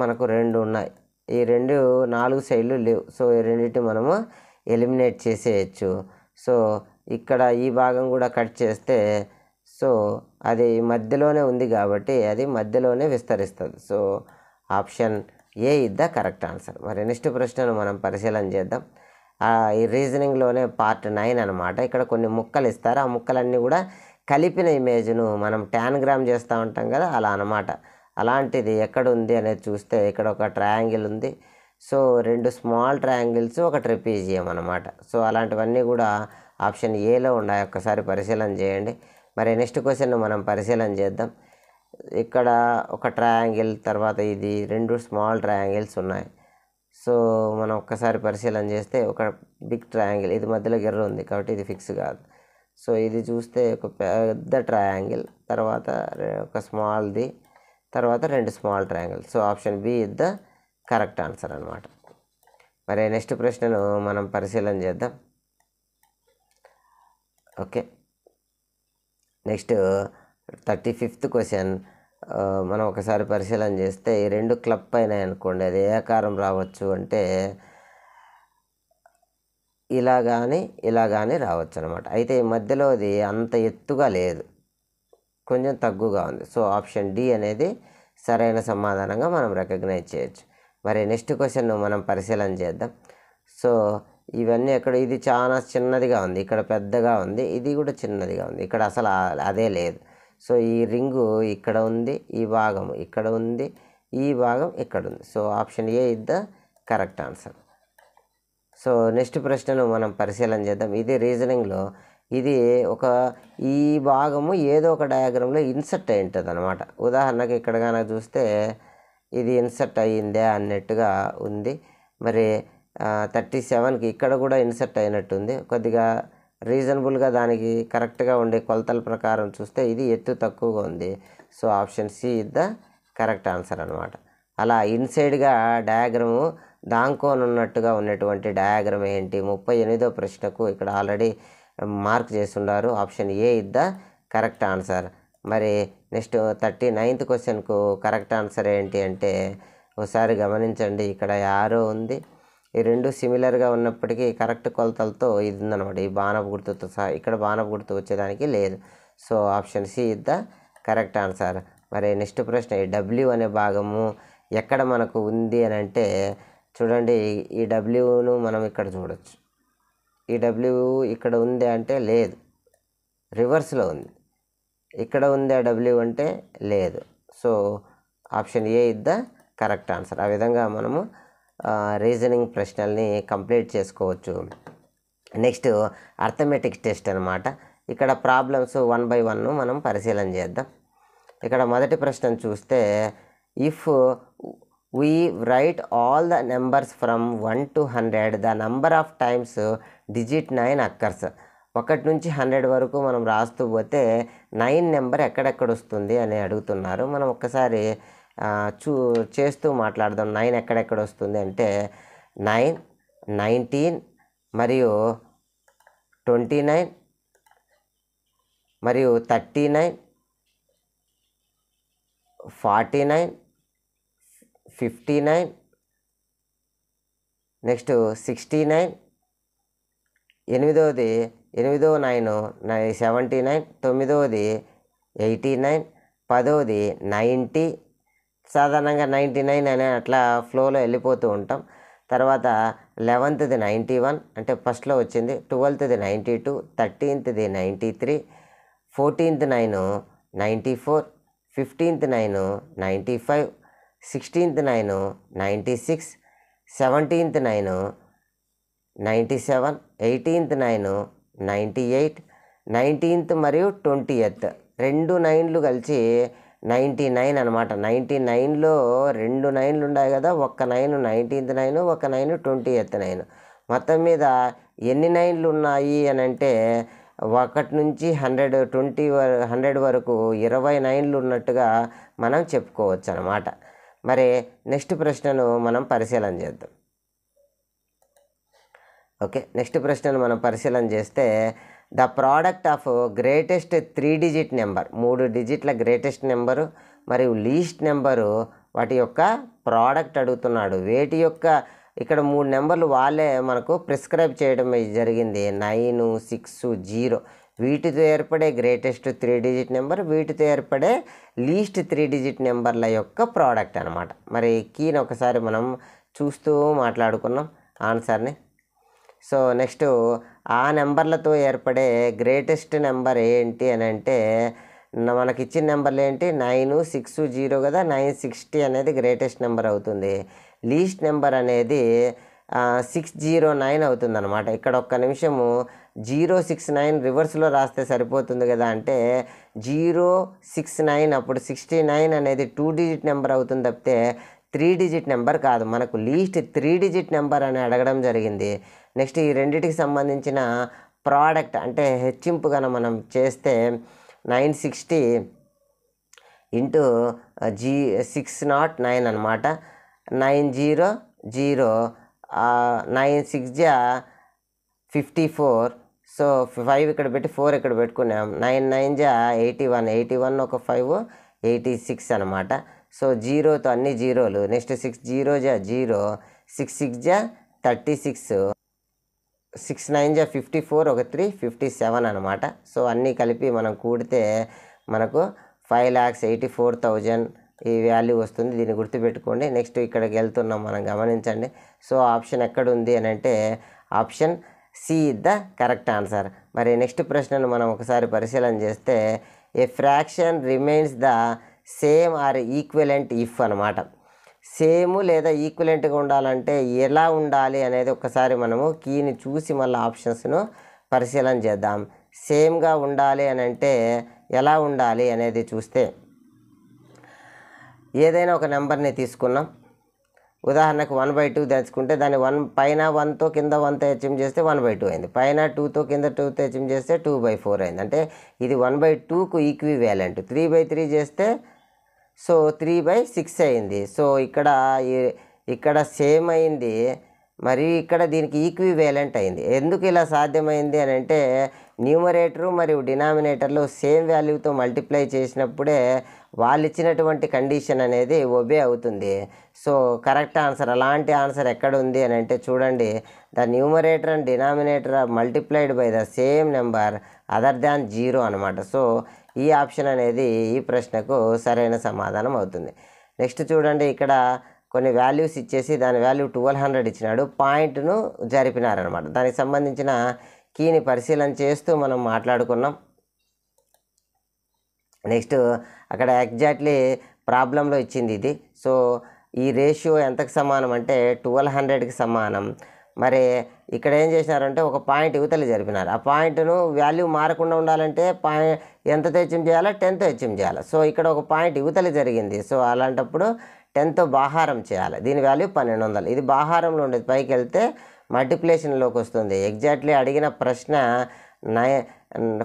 Speaker 1: మనకు 2 ఉన్నాయి. ఈ 2 4 సైడ్లు లేవు. సో ఈ రెండింటిని మనము ఎలిమినేట్ చేసేయచ్చు. సో ఇక్కడ ఈ భాగం కూడా కట్ చేస్తే సో అది మధ్యలోనే ఉంది కాబట్టి అది మధ్యలోనే విస్తరిస్తుంది. So option A is the correct answer. మరి నెక్స్ట్ ప్రశ్నను మనం పరిశీలన చేద్దాం. ఈ రీజనింగ్లోనే పార్ట్ 9 అనమాట. ఇక్కడ కొన్ని ముక్కలు ఇస్తారు. ఆ ముక్కలన్నీ కూడా కలిపిన ఇమేజ్ను మనం ట్యాన్గ్రామ్ చేస్తూ ఉంటాం కదా, అలా అనమాట. అలాంటిది ఎక్కడ ఉంది అనేది చూస్తే ఇక్కడ ఒక ట్రయాంగిల్ ఉంది. సో 2 స్మాల్ ట్రయాంగిల్స్, ఒక ట్రెపీజియం అనమాట. సో అలాంటివన్నీ కూడా ఆప్షన్ ఏలో ఉన్నాయి. ఒక్కసారి పరిశీలన చేయండి. మరి నెక్స్ట్ క్వశ్చన్ మనం పరిశీలన చేద్దాం. ఇక్కడ ఒక ట్రయాంగిల్, తర్వాత ఇది 2 స్మాల్ ట్రయాంగిల్స్ ఉన్నాయి. సో మనం ఒక్కసారి పరిశీలన చేస్తే ఒక బిగ్ ట్రయాంగిల్, ఇది మధ్యలో గిర్ర ఉంది కాబట్టి ఇది ఫిక్స్ కాదు. సో ఇది చూస్తే ఒక పెద్ద ట్రయాంగిల్, తర్వాత ఒక స్మాల్ది, తర్వాత 2 small triangles. So option B is the correct answer అనమాట. మరి నెక్స్ట్ ప్రశ్నను మనం పరిశీలన చేద్దాం. ఓకే, నెక్స్ట్ 35th క్వశ్చన్ మనం ఒకసారి పరిశీలన చేస్తే ఈ 2 క్లబ్ అయినాయి అనుకోండి, అది ఏ ఆకారం రావచ్చు అంటే ఇలా కానీ రావచ్చు అనమాట. అయితే ఈ మధ్యలో అది అంత ఎత్తుగా లేదు, కొంచెం తగ్గుగా ఉంది. సో ఆప్షన్ డి అనేది సరైన సమాధానంగా మనం రికగ్నైజ్ చేయొచ్చు. మరి నెక్స్ట్ క్వశ్చన్ మనం పరిశీలన చేద్దాం. సో ఇవన్నీ ఎక్కడ, ఇది చాలా చిన్నదిగా ఉంది, ఇక్కడ పెద్దగా ఉంది, ఇది కూడా చిన్నదిగా ఉంది, ఇక్కడ అసలు అదే లేదు. సో ఈ రింగు ఇక్కడ ఉంది, ఈ భాగం ఇక్కడ ఉంది, ఈ భాగం ఇక్కడ ఉంది. So option A is the correct answer. So next ప్రశ్నను మనం పరిశీలన చేద్దాం. ఇది రీజనింగ్లో, ఇది ఈ భాగము ఏదో ఒక డయాగ్రామ్లో ఇన్సర్ట్ అయి ఉంటుంది అనమాట. ఉదాహరణకి ఇక్కడ కనుక చూస్తే ఇది ఇన్సర్ట్ అయ్యిందే అన్నట్టుగా ఉంది. మరి 37కి ఇక్కడ కూడా ఇన్సర్ట్ అయినట్టుంది. కొద్దిగా రీజనబుల్గా దానికి కరెక్ట్గా ఉండే కొలతల ప్రకారం చూస్తే ఇది ఎత్తు తక్కువగా ఉంది. So option C is the correct answer అనమాట. అలా ఇన్సైడ్గా డయాగ్రాము దాంకోనున్నట్టుగా ఉన్నటువంటి డయాగ్రామ్ ఏంటి? 38వ ప్రశ్నకు ఇక్కడ ఆల్రెడీ మార్క్ చేస్తున్నారు. Option A is the correct answer. మరి నెక్స్ట్ 39th క్వశ్చన్కు కరెక్ట్ ఆన్సర్ ఏంటి అంటే ఒకసారి గమనించండి. ఇక్కడ యారో ఉంది, ఈ 2 సిమిలర్గా ఉన్నప్పటికీ కరెక్ట్ కొలతలతో ఇది ఉందన్నమాట. ఈ బాణపు గుర్తుతో సహా ఇక్కడ బాణపు గుర్తు వచ్చేదానికి లేదు. So option C is the correct answer. మరి నెక్స్ట్ ప్రశ్న, ఈ డబ్ల్యూ అనే భాగము ఎక్కడ మనకు ఉంది అని అంటే చూడండి, ఈ డబ్ల్యూను మనం ఇక్కడ చూడొచ్చు. ఈ డబ్ల్యూ ఇక్కడ ఉంది అంటే లేదు, రివర్స్లో ఉంది. ఇక్కడ ఉంది ఆ డబ్ల్యూ అంటే లేదు. So option A is the correct answer. ఆ విధంగా మనము రీజనింగ్ ప్రశ్నల్ని కంప్లీట్ చేసుకోవచ్చు. నెక్స్ట్ అర్థమెటిక్ టెస్ట్ అనమాట. ఇక్కడ ప్రాబ్లమ్స్ 1 by 1 మనం పరిశీలన చేద్దాం. ఇక్కడ మొదటి ప్రశ్నను చూస్తే, if we write all the numbers from 1 to 100, the number of times digit 9 occurs. 1 నుంచి 100 వరకు మనం రాస్తూ పోతే 9 నెంబర్ ఎక్కడెక్కడ వస్తుంది అని అడుగుతున్నారు. మనం ఒక్కసారి చేస్తూ మాట్లాడదాం. 9 ఎక్కడెక్కడ వస్తుంది అంటే 9, 19 మరియు 29 మరియు 39, 49, 59, నెక్స్ట్ 69, 8వ 9 79, 9వ 89, 10వ 90. సాధారణంగా 99 అనే అట్లా ఫ్లోలో వెళ్ళిపోతూ ఉంటాం. తర్వాత 11th 91 అంటే ఫస్ట్లో వచ్చింది, 12th 92, 13th 93, 14th 9 94, 15th 9 95, 16th 9 96, 17th 9 97, 18th 9 98, 19th మరియు 20th 2 9లు కలిసి 99 అనమాట. 99లో 2 9లు ఉన్నాయి కదా, ఒక్క 9 19th 9, ఒక 9 20th 9. మొత్తం మీద ఎన్ని 9లు ఉన్నాయి అని అంటే 1 నుంచి 100 వరకు 20 9లు ఉన్నట్టుగా మనం చెప్పుకోవచ్చు అనమాట. మరి నెక్స్ట్ ప్రశ్నను మనం పరిశీలన చేద్దాం. ఓకే, నెక్స్ట్ ప్రశ్నను మనం పరిశీలన చేస్తే the product of greatest 3 digit number, 3 డిజిట్ల గ్రేటెస్ట్ నెంబరు మరియు లీస్ట్ నెంబరు వాటి యొక్క ప్రోడక్ట్ అడుగుతున్నాడు. వేటి యొక్క ఇక్కడ 3 నెంబర్లు వాళ్ళే మనకు ప్రిస్క్రైబ్ చేయడం జరిగింది, 9, 6, 0. వీటితో ఏర్పడే గ్రేటెస్ట్ 3 డిజిట్ నెంబర్, వీటితో ఏర్పడే లీస్ట్ 3 డిజిట్ నెంబర్ల యొక్క ప్రోడక్ట్ అనమాట. మరి కీని ఒకసారి మనం చూస్తూ మాట్లాడుకున్నాం ఆన్సర్ని. సో నెక్స్ట్ ఆ నెంబర్లతో ఏర్పడే గ్రేటెస్ట్ నెంబర్ ఏంటి అని అంటే మనకి ఇచ్చిన నెంబర్లు ఏంటి, 9, 6, 0 కదా. 960 అనేది గ్రేటెస్ట్ నెంబర్ అవుతుంది. లీస్ట్ నెంబర్ అనేది 609 అవుతుంది అనమాట. ఇక్కడ ఒక్క నిమిషము 069 రివర్స్లో రాస్తే సరిపోతుంది కదా, అంటే 069 అప్పుడు 69 అనేది 2 డిజిట్ నెంబర్ అవుతుంది తప్పితే 3 డిజిట్ నెంబర్ కాదు. మనకు లీస్ట్ 3 డిజిట్ నెంబర్ అని అడగడం జరిగింది. నెక్స్ట్ ఈ రెండింటికి సంబంధించిన ప్రోడక్ట్ అంటే హెచ్చింపు కనుక మనం చేస్తే 960 ఇంటూ 609 అనమాట. 900 96 జా 54. సో 5 ఇక్కడ పెట్టి 4 ఇక్కడ పెట్టుకున్నాం. 99 జా 81, 81 ఒక 5 86 అనమాట. సో 0తో అన్ని జీరోలు. నెక్స్ట్ 60 జా 0, 66 జా 36, 69 జా 54 ఒక 3 57 అనమాట. సో అన్నీ కలిపి మనం కూడితే మనకు 5,84,000 ఈ వాల్యూ వస్తుంది. దీన్ని గుర్తుపెట్టుకోండి. నెక్స్ట్ ఇక్కడికి వెళ్తున్నాం మనం, గమనించండి. సో ఆప్షన్ ఎక్కడ ఉంది అని అంటే option see the correct answer. మరి నెక్స్ట్ ప్రశ్నను మనం ఒకసారి పరిశీలన చేస్తే ఏ fraction remains the same or equivalent if అనమాట. సేమ్ లేదా ఈక్వలెంట్గా ఉండాలంటే ఎలా ఉండాలి అనేది ఒకసారి మనము కీని చూసి మళ్ళీ ఆప్షన్స్ను పరిశీలన చేద్దాం. సేమ్గా ఉండాలి అని అంటే ఎలా ఉండాలి అనేది చూస్తే ఏదైనా ఒక నెంబర్ని తీసుకున్నాం. ఉదాహరణకు 1/2 తెచ్చుకుంటే దాన్ని 1 పైన 1తో కింద 1తో హెచ్ఎం చేస్తే 1/2 అయింది. పైన 2తో కింద 2తో హెచ్ఎం చేస్తే 2/4 అయింది. అంటే ఇది 1/2కు ఈక్వివాలెంట్. 3/3 చేస్తే సో 3/6 అయింది. సో ఇక్కడ సేమ్ అయింది మరియు ఇక్కడ దీనికి ఈక్వివాలెంట్ అయింది. ఎందుకు ఇలా సాధ్యమైంది అని అంటే న్యూమరేటరు మరియు డినామినేటర్లు సేమ్ వాల్యూతో మల్టిప్లై చేసినప్పుడే వాళ్ళు ఇచ్చినటువంటి కండిషన్ అనేది ఒబే అవుతుంది. సో కరెక్ట్ ఆన్సర్ అలాంటి ఆన్సర్ ఎక్కడ ఉంది అని అంటే చూడండి, the numerator and denominator are multiplied by the same number other than 0 అనమాట. సో ఈ ఆప్షన్ అనేది ఈ ప్రశ్నకు సరైన సమాధానం అవుతుంది. నెక్స్ట్ చూడండి, ఇక్కడ కొన్ని వాల్యూస్ ఇచ్చేసి దాని వాల్యూ 1200 ఇచ్చినాడు, పాయింట్ను జరిపినారనమాట. దానికి సంబంధించిన కీని పరిశీలన చేస్తూ మనం మాట్లాడుకున్నాం. నెక్స్ట్ అక్కడ ఎగ్జాక్ట్లీ ప్రాబ్లంలో ఇచ్చింది ఇది. సో ఈ రేషియో ఎంతకు సమానం అంటే 1200కి సమానం. మరి ఇక్కడ ఏం చేసినారంటే ఒక పాయింట్ యువతలు జరిపినారు. ఆ పాయింట్ను వాల్యూ మారకుండా ఉండాలంటే ఎంతతో హెచ్ఎం చేయాలా, 10తో హెచ్ఎం చేయాలి. సో ఇక్కడ ఒక పాయింట్ యువతలు జరిగింది. సో అలాంటప్పుడు 10తో బాహారం చేయాలి. దీని వాల్యూ 1200. ఇది బాహారంలో ఉండేది, పైకి వెళ్తే మల్టిప్లేషన్లోకి వస్తుంది. ఎగ్జాక్ట్లీ అడిగిన ప్రశ్న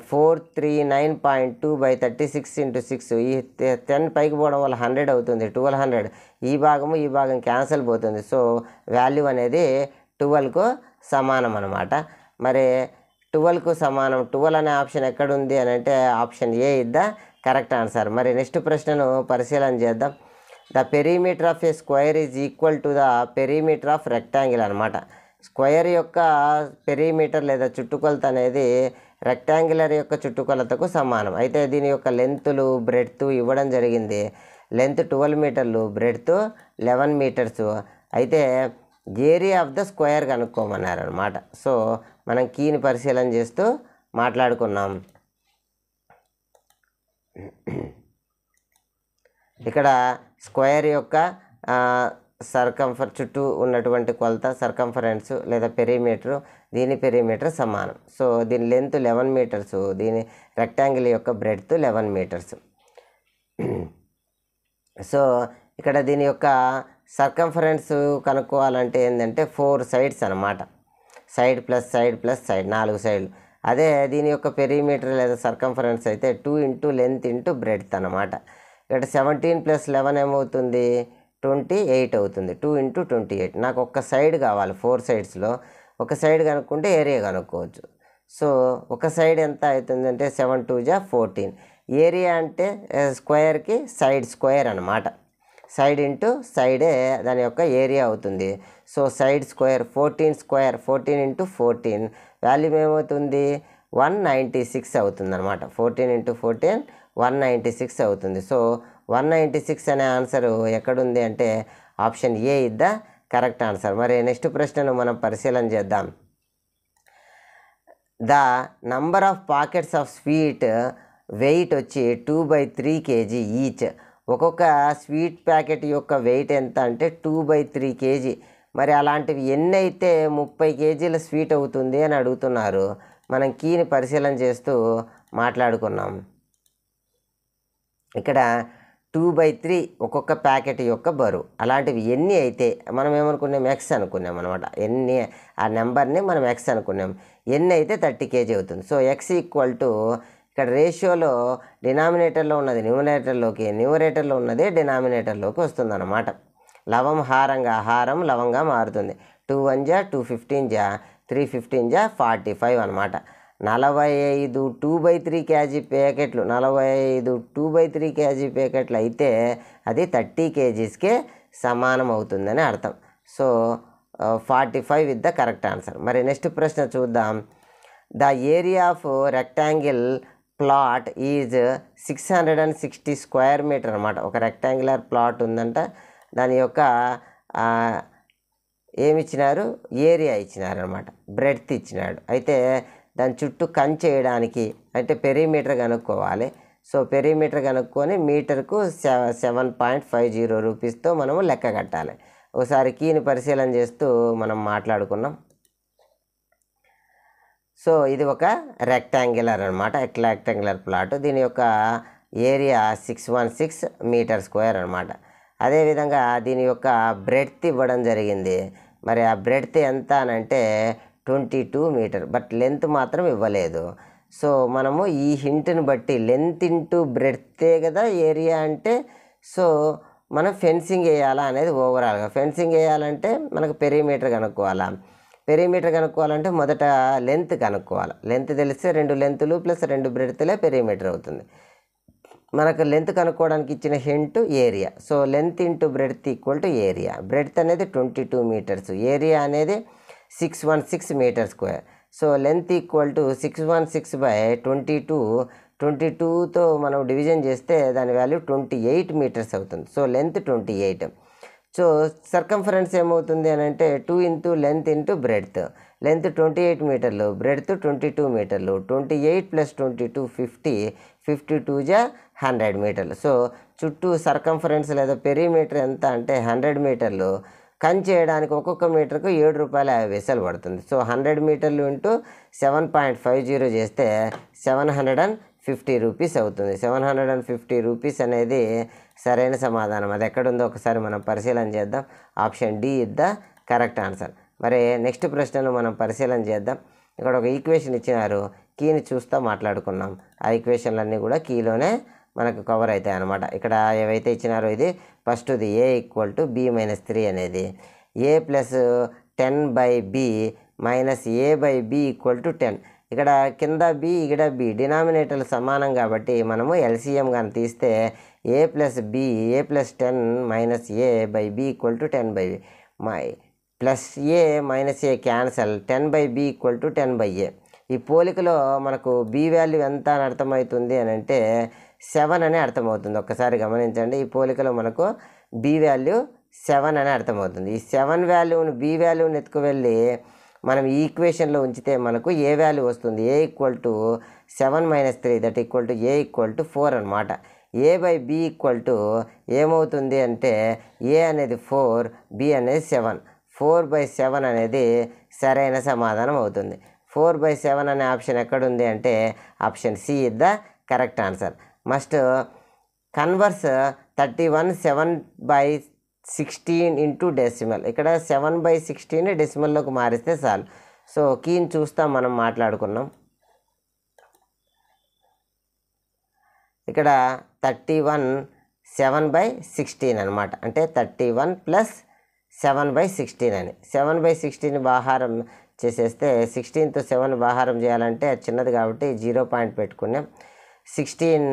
Speaker 1: 439.2/36 × 6. ఈ 10 పైకి పోవడం వల్ల 100 అవుతుంది, 1200. ఈ భాగం క్యాన్సిల్ పోతుంది. సో వాల్యూ అనేది 12కు సమానం అనమాట. మరి 12కు సమానం 12 అనే ఆప్షన్ ఎక్కడుంది అని అంటే option A is the correct answer. మరి నెక్స్ట్ ప్రశ్నను పరిశీలన చేద్దాం. The perimeter of A square is equal to the perimeter of rectangle అనమాట. స్క్వేర్ యొక్క పెరిమీటర్ లేదా చుట్టుకొలత అనేది రెక్టాంగులర్ యొక్క చుట్టుకొలతకు సమానం. అయితే దీని యొక్క లెంతులు బ్రెడ్త్ ఇవ్వడం జరిగింది. లెంత్ 12 మీటర్లు, బ్రెడ్త్ 11 మీటర్స్. అయితే ఏరియా ఆఫ్ ద స్క్వేర్ కనుక్కోమన్నారు అనమాట. సో మనం కీని పరిశీలన చేస్తూ మాట్లాడుకున్నాం. ఇక్కడ స్క్వేర్ యొక్క చుట్టూ ఉన్నటువంటి కొలత సర్కంఫరెన్స్ లేదా పెరిమీటరు, దీని పెరిమీటర్ సమానం. సో దీని లెంత్ 11 మీటర్స్, దీని రెక్టాంగిల్ యొక్క బ్రెడ్త్ 11 మీటర్స్. సో ఇక్కడ దీని యొక్క సర్కంఫరెన్స్ కనుక్కోవాలంటే ఏంటంటే 4 సైడ్స్ అనమాట. Side plus side plus side, 4 సైడ్లు. అదే దీని యొక్క పెరిమీటర్ లేదా సర్కంఫరెన్స్ అయితే 2 × లెంత్ × బ్రెడ్త్ అనమాట. ఇక్కడ 17 + 11 ఏమవుతుంది, 28 అవుతుంది. 2 × 28. నాకు ఒక్క సైడ్ కావాలి, 4 సైడ్స్లో ఒక సైడ్ కనుక్కుంటే ఏరియా కనుక్కోవచ్చు. సో ఒక సైడ్ ఎంత అవుతుంది అంటే 7 2 జా 14. ఏరియా అంటే స్క్వేర్కి సైడ్ స్క్వేర్ అనమాట. సైడ్ ఇంటూ సైడే దాని యొక్క ఏరియా అవుతుంది. So side square 14 square 14 into 14 volume ఏమవుతుంది 196 అవుతుంది అనమాట. 14 ఇంటూ 14 196 అవుతుంది. సో 196 అనే ఆన్సర్ ఎక్కడుంది అంటే option A is the correct answer. మరి నెక్స్ట్ ప్రశ్నను మనం పరిశీలన చేద్దాం. The number of packets of sweet weight వచ్చి 2/3 kg ఈచ్. ఒక్కొక్క స్వీట్ ప్యాకెట్ యొక్క వెయిట్ ఎంత అంటే 2/3 kg. మరి అలాంటివి ఎన్ని అయితే 30 kgల స్వీట్ అవుతుంది అని అడుగుతున్నారు. మనం కీని పరిశీలన చేస్తూ మాట్లాడుకున్నాం. ఇక్కడ 2/3 ఒక్కొక్క ప్యాకెట్ యొక్క బరువు. అలాంటివి ఎన్ని అయితే మనం ఏమనుకున్నాం ఎక్స్ అనుకున్నాం అనమాట. ఎన్ని ఆ నెంబర్ని మనం ఎక్స్ అనుకున్నాం. ఎన్ని అయితే 30 kg అవుతుంది. సో ఎక్స్ ఈక్వల్ టు ఇక్కడ రేషియోలో డినామినేటర్లో ఉన్నది న్యూమరేటర్లోకి, న్యూమరేటర్లో ఉన్నది డినామినేటర్లోకి వస్తుంది అన్నమాట. లవం హారంగా హారం లవంగా మారుతుంది. 2 1 జా 2 15 జా 3 15 జా 45 అనమాట. 45 2/3 kg ప్యాకెట్లు 45 2/3 kg ప్యాకెట్లు అయితే అది 30 kgsకే సమానం అవుతుందని అర్థం. So 45 is the correct answer. మరి నెక్స్ట్ ప్రశ్న చూద్దాం. The area of rectangle plot is 660 square metre అనమాట. ఒక రెక్టాంగులర్ ప్లాట్ ఉందంట. దాని యొక్క ఏమిచ్చినారు ఏరియా ఇచ్చినారు అనమాట. బ్రెడ్త్ ఇచ్చినాడు. అయితే దాని చుట్టూ కంచేయడానికి అంటే పెరిమీటర్ కనుక్కోవాలి. సో పెరిమీటర్ కనుక్కొని మీటర్కు 7.50 రూపీస్తో మనము లెక్క కట్టాలి. ఒకసారి కీని పరిశీలన చేస్తూ మనం మాట్లాడుకున్నాం. సో ఇది ఒక రెక్టాంగులర్ అనమాట. Rectangular plot. దీని యొక్క ఏరియా 616 మీటర్ స్క్వేర్ అనమాట. అదేవిధంగా దీని యొక్క బ్రెడ్త్ ఇవ్వడం జరిగింది. మరి ఆ బ్రెడ్త్ ఎంత అని అంటే 22 మీటర్. బట్ లెంత్ మాత్రం ఇవ్వలేదు. సో మనము ఈ హింట్ని బట్టి లెంత్ ఇంటూ బ్రెడ్తే కదా ఏరియా అంటే, సో మనం ఫెన్సింగ్ వేయాలా అనేది ఓవరాల్గా. ఫెన్సింగ్ వేయాలంటే మనకు పెరిమీటర్ కనుక్కోవాలా. పెరిమీటర్ కనుక్కోవాలంటే మొదట లెంత్ కనుక్కోవాలి. లెంత్ తెలిస్తే 2 లెంతులు ప్లస్ 2 బ్రెడ్త్లే పెరిమీటర్ అవుతుంది. మనకు లెంత్ కనుక్కోవడానికి ఇచ్చిన hint area. So length into breadth equal to area. Breadth అనేది 22 మీటర్స్, ఏరియా అనేది 616 metre square. So length equal to 616/22. 22తో మనం డివిజన్ చేస్తే దాని వాల్యూ 28 మీటర్స్ అవుతుంది. So length 28. సో సర్కంఫరెన్స్ ఏమవుతుంది అని అంటే 2 into length into breadth. Length 28 మీటర్లు, బ్రెడ్త్ 22 మీటర్లు. 28 + 22 50. 52 జా 100 మీటర్లు. సో చుట్టూ సర్కంఫరెన్స్ లేదా పెరిమీటర్ ఎంత అంటే 100 మీటర్లు. కంచేయడానికి ఒక్కొక్క మీటర్కు ₹7.50 పడుతుంది. సో 100 మీటర్లు ఇంటూ 7.50 చేస్తే 750 రూపీస్ అవుతుంది. 750 రూపీస్ అనేది సరైన సమాధానం. అది ఎక్కడుందో ఒకసారి మనం పరిశీలన చేద్దాం. Option D is the correct answer. మరి నెక్స్ట్ ప్రశ్నను మనం పరిశీలన చేద్దాం. ఇక్కడ ఒక ఈక్వేషన్ ఇచ్చినారు. కీని చూస్తూ మాట్లాడుకున్నాం. ఆ ఈక్వేషన్లన్నీ కూడా కీలోనే మనకు కవర్ అవుతాయి అన్నమాట. ఇక్కడ ఏవైతే ఇచ్చినారో ఇది ఫస్ట్ది a = b-3 అనేది a + 10/b - a/b = 10. ఇక్కడ కింద b ఇక్కడ b డినామినేటర్లు సమానం కాబట్టి మనము ఎల్సిఎం కానీ తీస్తే a + b a + 10 - a/b = 10/b plus a - a cancel 10/b = 10/a. ఈ పోలికలో మనకు b వాల్యూ ఎంత అని అర్థమవుతుంది అని అంటే 7 అని అర్థమవుతుంది. ఒక్కసారి గమనించండి. ఈ పోలికలో మనకు b వాల్యూ 7 అని అర్థమవుతుంది. ఈ 7 వాల్యూని b వాల్యూని ఎత్తుకువెళ్ళి మనం ఈ ఈక్వేషన్లో ఉంచితే మనకు ఏ వాల్యూ వస్తుంది. a = 7 - 3 that equal to a = 4 అనమాట. a/b ఏమవుతుంది అంటే a అనేది 4, b అనేది 7. 4/7 అనేది సరైన సమాధానం అవుతుంది. 4/7 అనే ఆప్షన్ ఎక్కడుంది అంటే option C is the correct answer. Must converse 31 7/16 into decimal. ఇక్కడ 7/16 డెసిమల్లోకి మారిస్తే చాలు. సో కీని చూస్తాం మనం మాట్లాడుకున్నాం. ఇక్కడ 31 7/16 అనమాట. అంటే 31 + 7/16 అని. 7/16 ఆహారం చేసేస్తే 16తో 7 భాగారం చేయాలంటే అది చిన్నది కాబట్టి 0 పాయింట్ పెట్టుకున్నాం. 16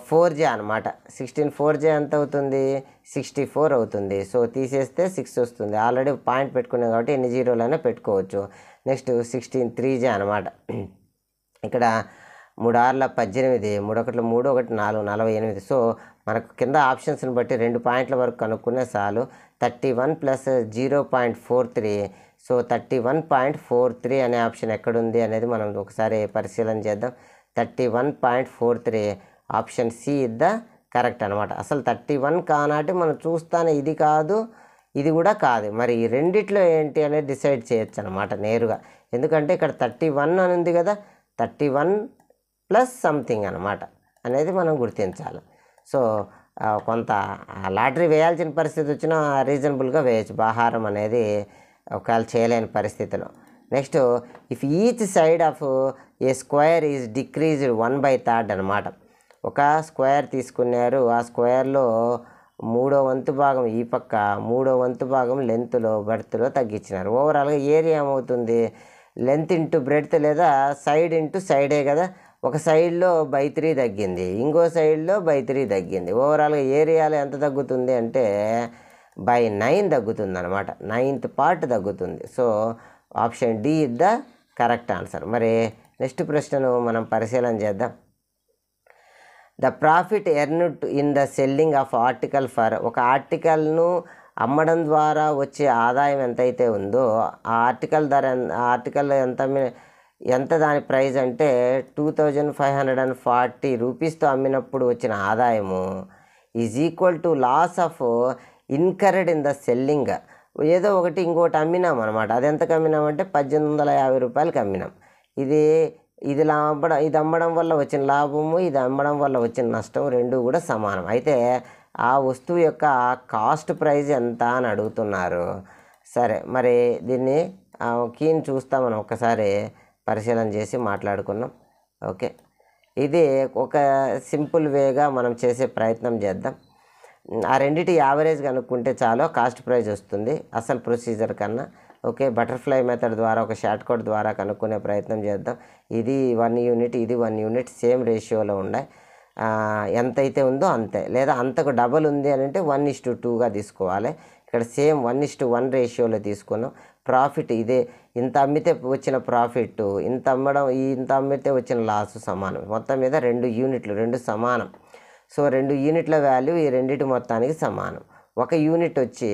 Speaker 1: 4J అనమాట. 16 4J ఎంత అవుతుంది? 64 అవుతుంది. సో తీసేస్తే 6 వస్తుంది. ఆల్రెడీ పాయింట్ పెట్టుకున్నాం కాబట్టి ఎన్ని జీరోలైనా పెట్టుకోవచ్చు. నెక్స్ట్ 16 3J అనమాట. ఇక్కడ 3 6ల 18, 3 1ల 3, 1 4 48. సో మనకు కింద ఆప్షన్స్ని బట్టి 2 పాయింట్ల వరకు కనుక్కునే చాలు. 31 ప్లస్ 0.43. సో 31.43 అనే ఆప్షన్ ఎక్కడుంది అనేది మనం ఒకసారి పరిశీలన చేద్దాం. 31.43 option C is the correct అనమాట. అసలు 31 కానాటి మనం చూస్తానే ఇది కాదు, ఇది కూడా కాదు. మరి ఈ రెండిట్లో ఏంటి అనేది డిసైడ్ చేయొచ్చు అనమాట నేరుగా. ఎందుకంటే ఇక్కడ 31 అని ఉంది కదా, 31 ప్లస్ సంథింగ్ అనమాట అనేది మనం గుర్తించాలి. సో కొంత లాటరీ వేయాల్సిన పరిస్థితి వచ్చినా రీజనబుల్గా వేయచ్చు భాహారం అనేది ఒకవేళ చేయలేని పరిస్థితిలో. Next if each side of A square is decreased 1/3 అనమాట. ఒక స్క్వేర్ తీసుకున్నారు, ఆ స్క్వేర్లో 3వ వంతు భాగం ఈ పక్క, 3వ వంతు భాగం లెంత్లో బెర్త్లో తగ్గించినారు. ఓవరాల్గా ఏరియా ఏమవుతుంది? లెంత్ ఇంటూ బ్రెడ్త్ లేదా సైడ్ ఇంటూ సైడే కదా. ఒక సైడ్లో 3 తగ్గింది, ఇంకో సైడ్లో 3 తగ్గింది. ఓవరాల్గా ఏరియాలో ఎంత తగ్గుతుంది అంటే 9 తగ్గుతుంది అనమాట. 9th పార్ట్ తగ్గుతుంది. So option D is the correct answer. మరి నెక్స్ట్ ప్రశ్నను మనం పరిశీలన చేద్దాం. The profit earned in the selling of article for, ఒక ఆర్టికల్ను అమ్మడం ద్వారా వచ్చే ఆదాయం ఎంతైతే ఉందో ఆ ఆర్టికల్ ధర, ఆర్టికల్ ఎంత దాని ప్రైస్ అంటే 2540 రూపీస్తో అమ్మినప్పుడు వచ్చిన ఆదాయము is equal to loss of incurred in the selling. ఏదో ఒకటి ఇంకోటి అమ్మినాం అనమాట. అది ఎంతకు అమ్మినామంటే 1850 రూపాయలకి అమ్మినాం. ఇది అమ్మడం వల్ల వచ్చిన లాభము, ఇది అమ్మడం వల్ల వచ్చిన నష్టం రెండు కూడా సమానం. అయితే ఆ వస్తువు యొక్క కాస్ట్ ప్రైస్ ఎంత అని అడుగుతున్నారు. సరే, మరి దీన్ని కీని చూస్తాం మనం ఒక్కసారి పరిశీలన చేసి మాట్లాడుకున్నాం. ఓకే, ఇది ఒక సింపుల్ వేగా మనం చేసే ప్రయత్నం చేద్దాం. ఆ రెండిటి యావరేజ్ కనుక్కుంటే చాలు, కాస్ట్ ప్రైస్ వస్తుంది అసలు ప్రొసీజర్ కన్నా. ఓకే, బటర్ఫ్లై మెథడ్ ద్వారా ఒక షార్ట్ కట్ ద్వారా కనుక్కునే ప్రయత్నం చేద్దాం. ఇది 1 యూనిట్, ఇది 1 యూనిట్ సేమ్ రేషియోలో ఉన్నాయి. ఎంతైతే ఉందో అంతే, లేదా అంతకు డబల్ ఉంది అని అంటే 1:2గా తీసుకోవాలి. ఇక్కడ సేమ్ 1:1 రేషియోలో తీసుకున్నాం. ప్రాఫిట్ ఇదే, ఇంత అమ్మితే వచ్చిన ప్రాఫిట్, ఇంత అమ్మితే వచ్చిన లాస్ సమానం. మొత్తం మీద 2 యూనిట్లు, 2 సమానం. సో 2 యూనిట్ల వాల్యూ ఈ రెండింటి మొత్తానికి సమానం. 1 యూనిట్ వచ్చి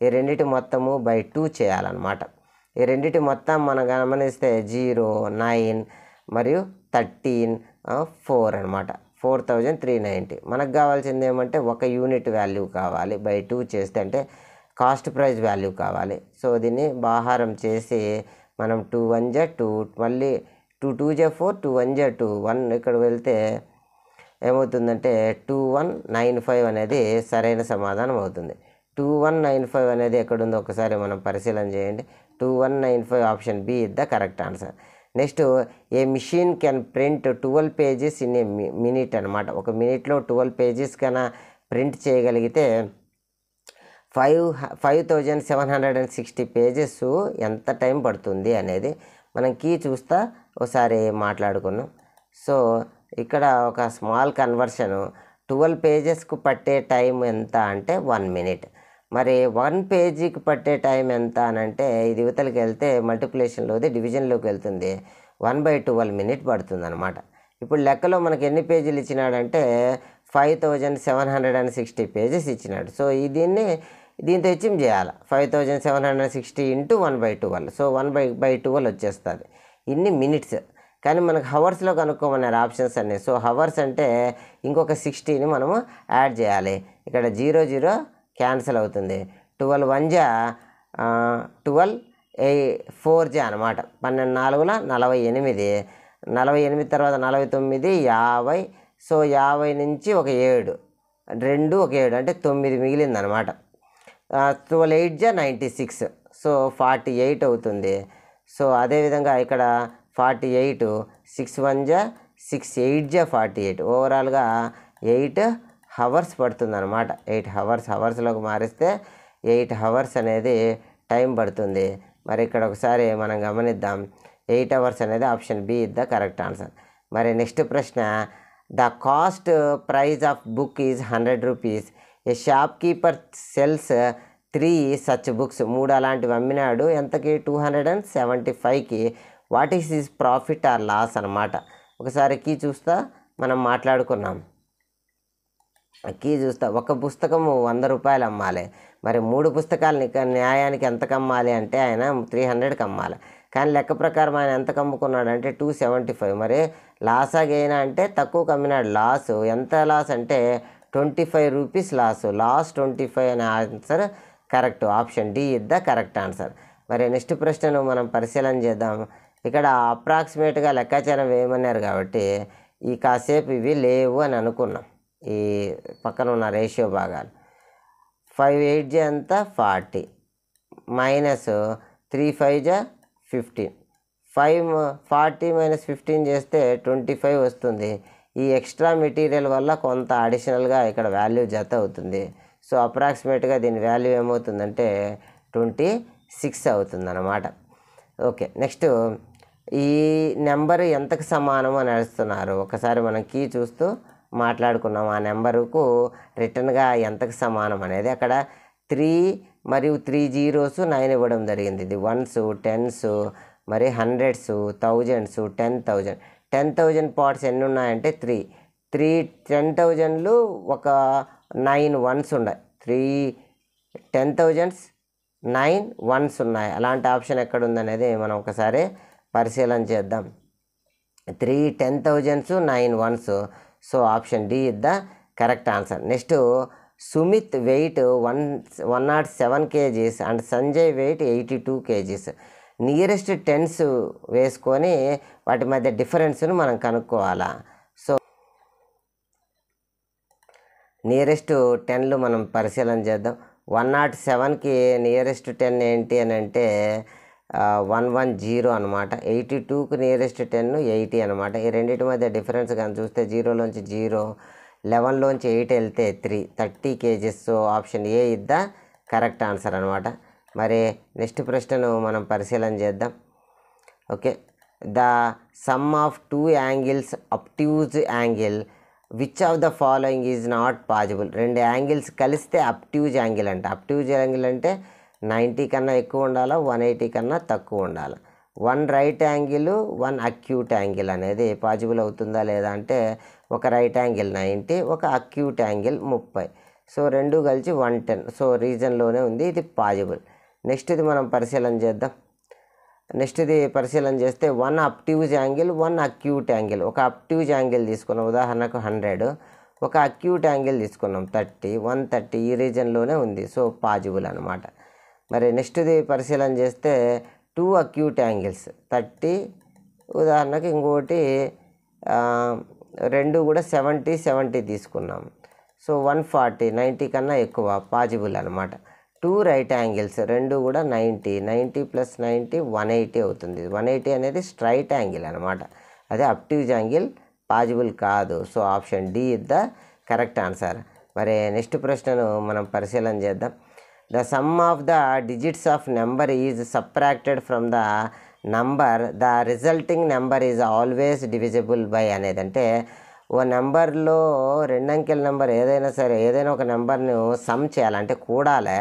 Speaker 1: ఈ రెండింటి మొత్తము బై 2 చేయాలన్నమాట. ఈ రెండింటి మొత్తం మనం గమనిస్తే 0, 9 మరియు 13, 4 అనమాట. 4390. మనకు కావాల్సింది ఏమంటే 1 యూనిట్ వాల్యూ కావాలి. బై 2 చేస్తే అంటే కాస్ట్ ప్రైస్ వాల్యూ కావాలి. సో దీన్ని భాహారం చేసి మనం 2 1 జా 2, మళ్ళీ 2 2 జా 4, 2 1 జా 2, 1 ఇక్కడ వెళ్తే ఏమవుతుందంటే 2195 అనేది సరైన సమాధానం అవుతుంది. 2195 అనేది ఎక్కడుందో ఒకసారి మనం పరిశీలన చేయండి. 2195 option B is the correct answer. Next, a machine can print 12 pages in a minute అనమాట. ఒక మినిట్లో 12 పేజెస్ కన్నా ప్రింట్ చేయగలిగితే 5760 పేజెస్ ఎంత టైం పడుతుంది అనేది మనం కీ చూస్తా ఒకసారి మాట్లాడుకున్నాం. సో ఇక్కడ ఒక స్మాల్ కన్వర్షను, 12 పేజెస్కు పట్టే టైం ఎంత అంటే 1 మినిట్. మరి 1 పేజీకి పట్టే టైం ఎంత అని అంటే ఇది యువతలకి వెళ్తే మల్టిప్లికేషన్లోది డివిజన్లోకి వెళ్తుంది. 1/12 మినిట్ పడుతుంది అనమాట. ఇప్పుడు లెక్కలో మనకి ఎన్ని పేజీలు ఇచ్చినాడంటే 5760 పేజెస్ ఇచ్చినాడు. సో దీంతో హెచ్చింగ్ చేయాలి. 5760 ఇంటూ 1/12. సో 1/12 వచ్చేస్తుంది. ఇన్ని మినిట్స్. కానీ మనకు హవర్స్లో కనుక్కోమన్నారు ఆప్షన్స్ అన్నీ. సో హవర్స్ అంటే ఇంకొక 60ని మనము యాడ్ చేయాలి. ఇక్కడ 0 0 క్యాన్సిల్ అవుతుంది. 12 1 జా 12, 4 జా అనమాట. 12 4ల 48, 48 తర్వాత 49, 50. సో 50 నుంచి ఒక 7, 2 ఒక 7 అంటే 9 మిగిలిందనమాట. 12 8 జా 96. సో 48 అవుతుంది. సో అదేవిధంగా ఇక్కడ 48, 6 1 జా 6, 8 జా 48. ఓవరాల్గా 8 అవర్స్ పడుతుంది అనమాట. 8 అవర్స్ హవర్స్లోకి మారిస్తే 8 అవర్స్ అనేది టైం పడుతుంది. మరి ఇక్కడ ఒకసారి మనం గమనిద్దాం. 8 hours అనేది option B is the correct answer. మరి నెక్స్ట్ ప్రశ్న, the cost price of book is 100 rupees. A shopkeeper sells 3 such books. 3 అలాంటివి అమ్మినాడు. ఎంతకి? 275కి. What is his profit or loss అనమాట. ఒకసారి కీ చూస్తా మనం మాట్లాడుకున్నాం. కీ చూస్తా, ఒక పుస్తకము 100 రూపాయలు అమ్మాలి. మరి 3 పుస్తకాలు న్యాయానికి ఎంతకు అమ్మాలి అంటే ఆయన 300కి అమ్మాలి. కానీ లెక్క ప్రకారం ఆయన ఎంతకు అమ్ముకున్నాడు అంటే 275. మరి లాసా గెయినా అంటే తక్కువకు అమ్మినాడు. లాసు ఎంత? లాస్ అంటే 25 రూపీస్ లాసు. లాస్ 25 అనే answer correct. Option D is the correct answer. మరి నెక్స్ట్ ప్రశ్నను మనం పరిశీలన చేద్దాం. ఇక్కడ అప్రాక్సిమేట్గా లెక్కాచారం వేయమన్నారు కాబట్టి ఈ కాసేపు ఇవి లేవు అని అనుకున్నాం. ఈ పక్కన ఉన్న రేషియో భాగాలు 5 8 ఎంత? 40 మైనస్ 3 5 15. 40 - 15 చేస్తే 25 వస్తుంది. ఈ ఎక్స్ట్రా మెటీరియల్ వల్ల కొంత అడిషనల్గా ఇక్కడ వాల్యూ జత అవుతుంది. సో అప్రాక్సిమేట్గా దీని వాల్యూ ఏమవుతుందంటే 26 అవుతుంది అన్నమాట. ఓకే, నెక్స్ట్ ఈ నెంబర్ ఎంతకు సమానం అని అడుస్తున్నారు. ఒకసారి మనం కీ చూస్తూ మాట్లాడుకున్నాం. ఆ నెంబరుకు రిటర్న్గా ఎంతకు సమానం అనేది. అక్కడ 3 మరియు 3 zeros 9 ఇవ్వడం జరిగింది. ఇది 1s 10s మరి 100s 1000s 10,000. 10,000 పార్ట్స్ ఎన్ని ఉన్నాయంటే 3. 10,000లు ఒక 9 1s ఉన్నాయి. 10,000s 9 1s ఉన్నాయి. అలాంటి ఆప్షన్ ఎక్కడ ఉందనేది మనం ఒకసారి పరిశీలన చేద్దాం. 3 10,000s 9 1s. So option D is the correct answer. Next, Sumit weight 107 kgs and Sanjay weight 82 kgs. Nearest tens వేసుకొని వాటి మధ్య డిఫరెన్స్ను మనం కనుక్కోవాలా. సో నియరెస్ట్ 10లు మనం పరిశీలన చేద్దాం. 107కి నియరెస్ట్ 10 ఏంటి అని అంటే 110 అనమాట. 82కి నియరెస్ట్ 10 80 అనమాట. ఈ రెండింటి మధ్య డిఫరెన్స్ కానీ చూస్తే 0లోంచి 0, 11లోంచి 8 వెళ్తే 3, 30 kgs. So option A is the correct answer అనమాట. మరి నెక్స్ట్ ప్రశ్నను మనం పరిశీలన చేద్దాం. Okay, the sum of 2 angles అబ్ట్యూజ్ angle which of the following is not possible. 2 angles కలిస్తే అబ్ట్యూజ్ యాంగిల్ అంట. అబ్ట్యూజ్ యాంగిల్ అంటే 90 కన్నా ఎక్కువ ఉండాలా, 180 కన్నా తక్కువ ఉండాలి. 1 రైట్ యాంగిల్ 1 అక్యూట్ యాంగిల్ అనేది పాసిబుల్ అవుతుందా లేదా అంటే ఒక రైట్ యాంగిల్ 90, ఒక అక్యూట్ యాంగిల్ 30. సో రెండు కలిసి 110. సో రీజన్లోనే ఉంది, ఇది పాసిబుల్. నెక్స్ట్ ఇది మనం పరిశీలన చేద్దాం. నెక్స్ట్ ఇది పరిశీలన చేస్తే 1 అబ్ట్యూజ్ యాంగిల్ 1 అక్యూట్ యాంగిల్. ఒక అబ్ట్యూజ్ యాంగిల్ తీసుకున్నాం, ఉదాహరణకు 100. ఒక అక్యూట్ యాంగిల్ తీసుకున్నాం 30, 130. ఈ రీజన్లోనే ఉంది. సో పాసిబుల్ అనమాట. మరి నెక్స్ట్ ఇది పరిశీలన చేస్తే 2 అక్యూట్ యాంగిల్స్ 30, ఉదాహరణకు ఇంకోటి 2 కూడా 70 70 తీసుకున్నాం. సో 140, 90 కన్నా ఎక్కువ పాసిబుల్ అనమాట. 2 రైట్ యాంగిల్స్ 2 కూడా 90, 90 + 90 180 అవుతుంది. 180 అనేది స్ట్రైట్ యాంగిల్ అనమాట. అదే అబ్ట్యూజ్ యాంగిల్ పాసిబుల్ కాదు. So option D is the correct answer. మరి నెక్స్ట్ ప్రశ్నను మనం పరిశీలన చేద్దాం. The sum of the digits of number is subtracted from the number, the resulting number is always divisible by అనేది. అంటే ఓ నెంబర్లో 2 అంకెల నెంబర్ ఏదైనా సరే, ఏదైనా ఒక నెంబర్ను సమ్ చేయాలంటే కూడాలి.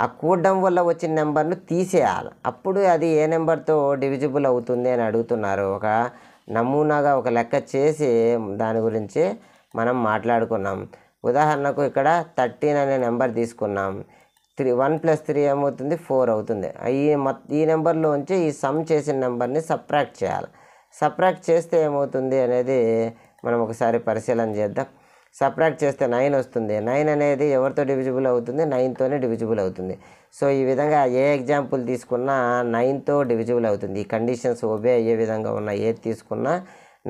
Speaker 1: ఆ కూడడం వల్ల వచ్చిన నెంబర్ను తీసేయాలి. అప్పుడు అది ఏ నెంబర్తో డివిజిబుల్ అవుతుంది అని అడుగుతున్నారు. ఒక నమూనాగా ఒక లెక్క చేసి దాని గురించి మనం మాట్లాడుకున్నాం. ఉదాహరణకు ఇక్కడ 13 అనే నెంబర్ తీసుకున్నాం. 1 + 3 ఏమవుతుంది? 4 అవుతుంది. ఈ నెంబర్లోంచి ఈ సమ్ చేసిన నెంబర్ని సబ్ట్రాక్ట్ చేయాలి. సబ్ట్రాక్ట్ చేస్తే ఏమవుతుంది అనేది మనం ఒకసారి పరిశీలన చేద్దాం. సబ్ట్రాక్ట్ చేస్తే 9 వస్తుంది. 9 అనేది ఎవరితో డివిజిబుల్ అవుతుంది? 9తోనే డివిజిబుల్ అవుతుంది. సో ఈ విధంగా ఏ ఎగ్జాంపుల్ తీసుకున్నా 9తో డివిజిబుల్ అవుతుంది. ఈ కండిషన్స్ ఒబే అయ్యే విధంగా ఉన్న ఏది తీసుకున్నా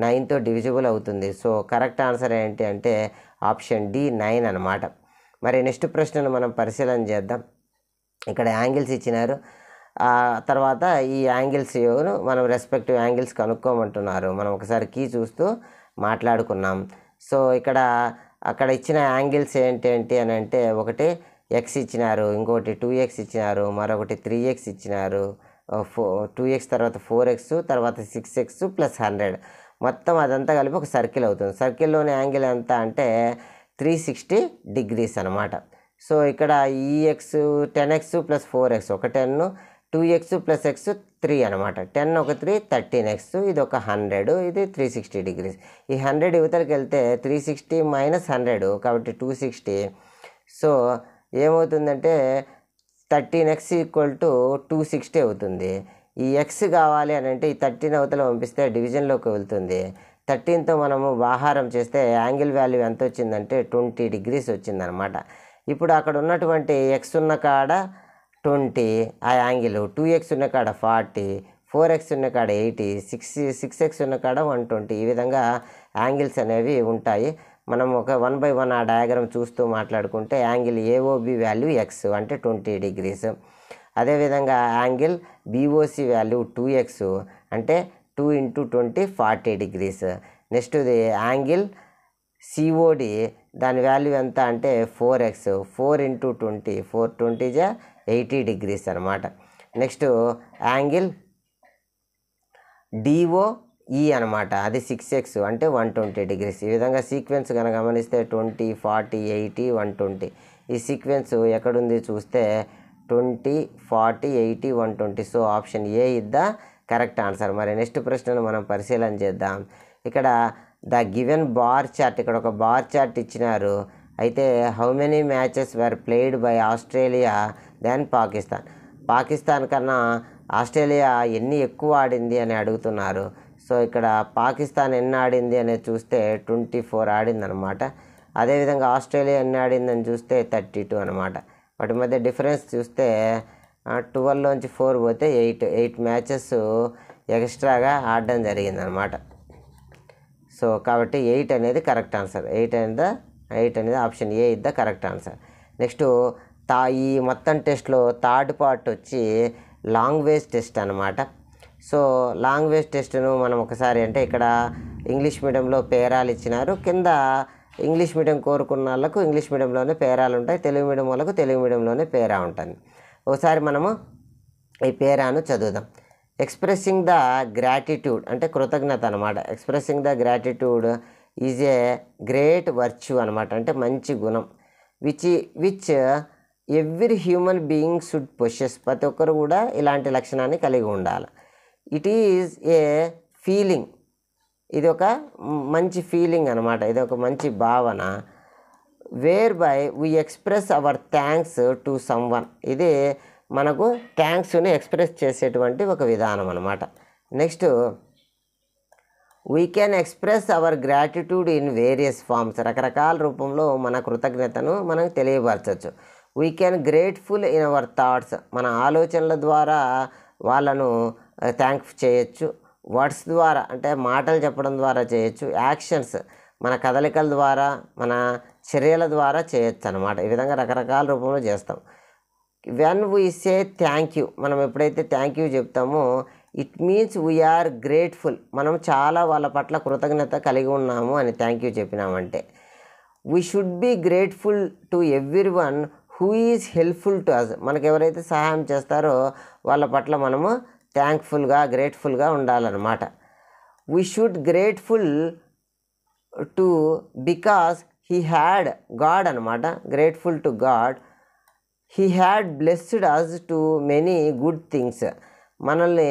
Speaker 1: 9తో డివిజిబుల్ అవుతుంది. సో కరెక్ట్ ఆన్సర్ ఏంటి అంటే ఆప్షన్ డి 9 అనమాట. మరి నెక్స్ట్ ప్రశ్నను మనం పరిశీలన చేద్దాం. ఇక్కడ యాంగిల్స్ ఇచ్చినారు. తర్వాత ఈ యాంగిల్స్ మనం రెస్పెక్టివ్ యాంగిల్స్ కనుక్కోమంటున్నారు. మనం ఒకసారి కీ చూస్తూ మాట్లాడుకున్నాం. సో అక్కడ ఇచ్చిన యాంగిల్స్ ఏంటి అని అంటే ఒకటి x ఇచ్చినారు, ఇంకోటి 2x ఇచ్చినారు, మరొకటి 3x ఇచ్చినారు, 2x తర్వాత 4x తర్వాత 6x ప్లస్ 100 మొత్తం అదంతా కలిపి ఒక సర్కిల్ అవుతుంది. సర్కిల్లోని యాంగిల్ ఎంత అంటే 360 degrees అనమాట. సో ఇక్కడ ఈఎక్స్ 10x ప్లస్ 4x ఒక 10, 2x ప్లస్ x 3 అనమాట. 10 ఒక 3 13x, ఇది ఒక 100, ఇది 360 degrees. ఈ 100 యువతలకి వెళ్తే 360 మైనస్ 100 కాబట్టి 260. సో ఏమవుతుందంటే 13x ఈక్వల్ టు 260 అవుతుంది. ఈ ఎక్స్ కావాలి అని అంటే ఈ 13 అవతల పంపిస్తే డివిజన్లోకి వెళ్తుంది. 13తో మనము భాహారం చేస్తే యాంగిల్ వాల్యూ ఎంత వచ్చిందంటే 20 degrees వచ్చిందనమాట. ఇప్పుడు అక్కడ ఉన్నటువంటి ఎక్స్ ఉన్న కాడ 20 ఆ యాంగిల్, 2x ఉన్న కాడ 40, 4x ఉన్న కాడ 80, 6x ఉన్న కాడ 120. ఈ విధంగా యాంగిల్స్ అనేవి ఉంటాయి. మనం ఒక 1 by 1 ఆ డయాగ్రామ్ చూస్తూ మాట్లాడుకుంటే యాంగిల్ ఏఓబి వాల్యూ ఎక్స్ అంటే 20 degrees. అదేవిధంగా యాంగిల్ బీఓసి వాల్యూ 2x అంటే 2 × 20 40 degrees. నెక్స్ట్ ఇది యాంగిల్ సిఓడి దాని వాల్యూ ఎంత అంటే 4x, 4 × 20 420 80 degrees అనమాట. నెక్స్ట్ యాంగిల్ డిఓఈ అనమాట, అది 6x అంటే 120 degrees. ఈ విధంగా సీక్వెన్స్ కనుక గమనిస్తే 20 40 80 120 ఈ సీక్వెన్స్ ఎక్కడుంది చూస్తే 20 40 80 120. So option A is the correct answer. మరి నెక్స్ట్ ప్రశ్నను మనం పరిశీలన చేద్దాం. ఇక్కడ ద గివెన్ బార్ చార్ట్, ఇక్కడ ఒక బార్ చార్ట్ ఇచ్చినారు. అయితే how many matches were played by Australia then Pakistan. Pakistan కన్నా ఆస్ట్రేలియా ఎన్ని ఎక్కువ ఆడింది అని అడుగుతున్నారు. సో ఇక్కడ పాకిస్తాన్ ఎన్ని ఆడింది అనేది చూస్తే 24 ఆడింది అనమాట. అదేవిధంగా ఆస్ట్రేలియా ఎన్ని ఆడిందని చూస్తే 32 అనమాట. వాటి మధ్య డిఫరెన్స్ చూస్తే 12లోంచి 4 పోతే 8 మ్యాచెస్ ఎక్స్ట్రాగా ఆడడం జరిగింది అనమాట. సో కాబట్టి 8 అనేది కరెక్ట్ ఆన్సర్. 8 అనేది option A is the correct answer. Next ఈ మొత్తం టెస్ట్లో థర్డ్ పార్ట్ వచ్చి లాంగ్వేజ్ టెస్ట్ అనమాట. సో లాంగ్వేజ్ టెస్ట్ను మనం ఒకసారి అంటే ఇక్కడ ఇంగ్లీష్ మీడియంలో పేరాలు ఇచ్చినారు. కింద ఇంగ్లీష్ మీడియం కోరుకున్న వాళ్ళకు ఇంగ్లీష్ మీడియంలోనే పేరాలు ఉంటాయి, తెలుగు మీడియం వాళ్ళకు తెలుగు మీడియంలోనే పేరా ఉంటుంది. ఒకసారి మనము ఈ పేరాను చదువుదాం. ఎక్స్ప్రెసింగ్ ద గ్రాటిట్యూడ్ అంటే కృతజ్ఞత అనమాట. Expressing the gratitude is a great virtue అనమాట, అంటే మంచి గుణం. Which every human being should possess. ప్రతి ఒక్కరు కూడా ఇలాంటి లక్షణాన్ని కలిగి ఉండాలి. ఇట్ ఈజ్ ఏ ఫీలింగ్, ఇది ఒక మంచి ఫీలింగ్ అనమాట, ఇది ఒక మంచి భావన. Where by we express our thanks to someone, ఇది మనకు థ్యాంక్స్ని ఎక్స్ప్రెస్ చేసేటువంటి ఒక విధానం అనమాట. Next we can express our gratitude in various forms, రకరకాల రూపంలో మన కృతజ్ఞతను మనం తెలియపరచవచ్చు. We can grateful in our thoughts, మన ఆలోచనల ద్వారా వాళ్ళను థ్యాంక్స్ చేయొచ్చు. వర్డ్స్ ద్వారా అంటే మాటలు చెప్పడం ద్వారా చేయొచ్చు. యాక్షన్స్ మన కదలికల ద్వారా మన చర్యల ద్వారా చేయొచ్చు అనమాట. ఈ విధంగా రకరకాల రూపంలో చేస్తాం. When we say thank you, మనం ఎప్పుడైతే థ్యాంక్ యూ చెప్తామో ఇట్ మీన్స్ వీఆర్ గ్రేట్ఫుల్, మనం చాలా వాళ్ళ పట్ల కృతజ్ఞత కలిగి ఉన్నాము అని థ్యాంక్ యూ చెప్పినామంటే. We should be grateful to every one who is helpful to us, మనకు ఎవరైతే సహాయం చేస్తారో వాళ్ళ పట్ల మనము థ్యాంక్ఫుల్గా గ్రేట్ఫుల్గా ఉండాలన్నమాట. We should grateful to because he had god అనమాట, grateful to god. He had blessed us to many good things, మనల్ని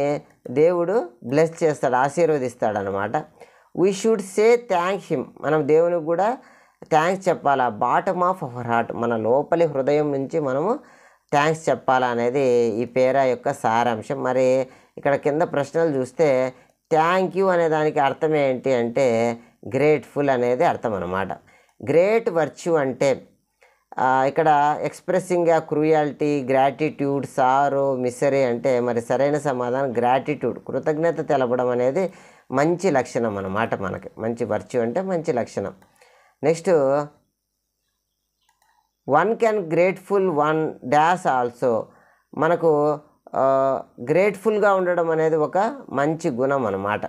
Speaker 1: దేవుడు బ్లెస్ చేస్తాడు, ఆశీర్వదిస్తాడు అనమాట. We should say thank him, మనం దేవునికి కూడా థ్యాంక్స్ చెప్పాలా. బాటమ్ ఆఫ్ అవర్ హార్ట్, మన లోపలి హృదయం నుంచి మనము థ్యాంక్స్ చెప్పాలా అనేది ఈ పేరా యొక్క సారాంశం. మరి ఇక్కడ కింద ప్రశ్నలు చూస్తే థ్యాంక్ యూ అనే దానికి అర్థం ఏంటి అంటే గ్రేట్ఫుల్ అనేది అర్థం అనమాట. గ్రేట్ వర్చ్యూ అంటే ఇక్కడ ఎక్స్ప్రెసింగ్ క్రూయాలిటీ, గ్రాటిట్యూడ్, సారో, మిసరీ అంటే మరి సరైన సమాధానం గ్రాటిట్యూడ్, కృతజ్ఞత తెలపడం అనేది మంచి లక్షణం అన్నమాట. మనకి మంచి వర్చ్యూ అంటే మంచి లక్షణం. Next one can grateful one dash also, మనకు గ్రేట్ఫుల్గా ఉండడం అనేది ఒక మంచి గుణం అన్నమాట.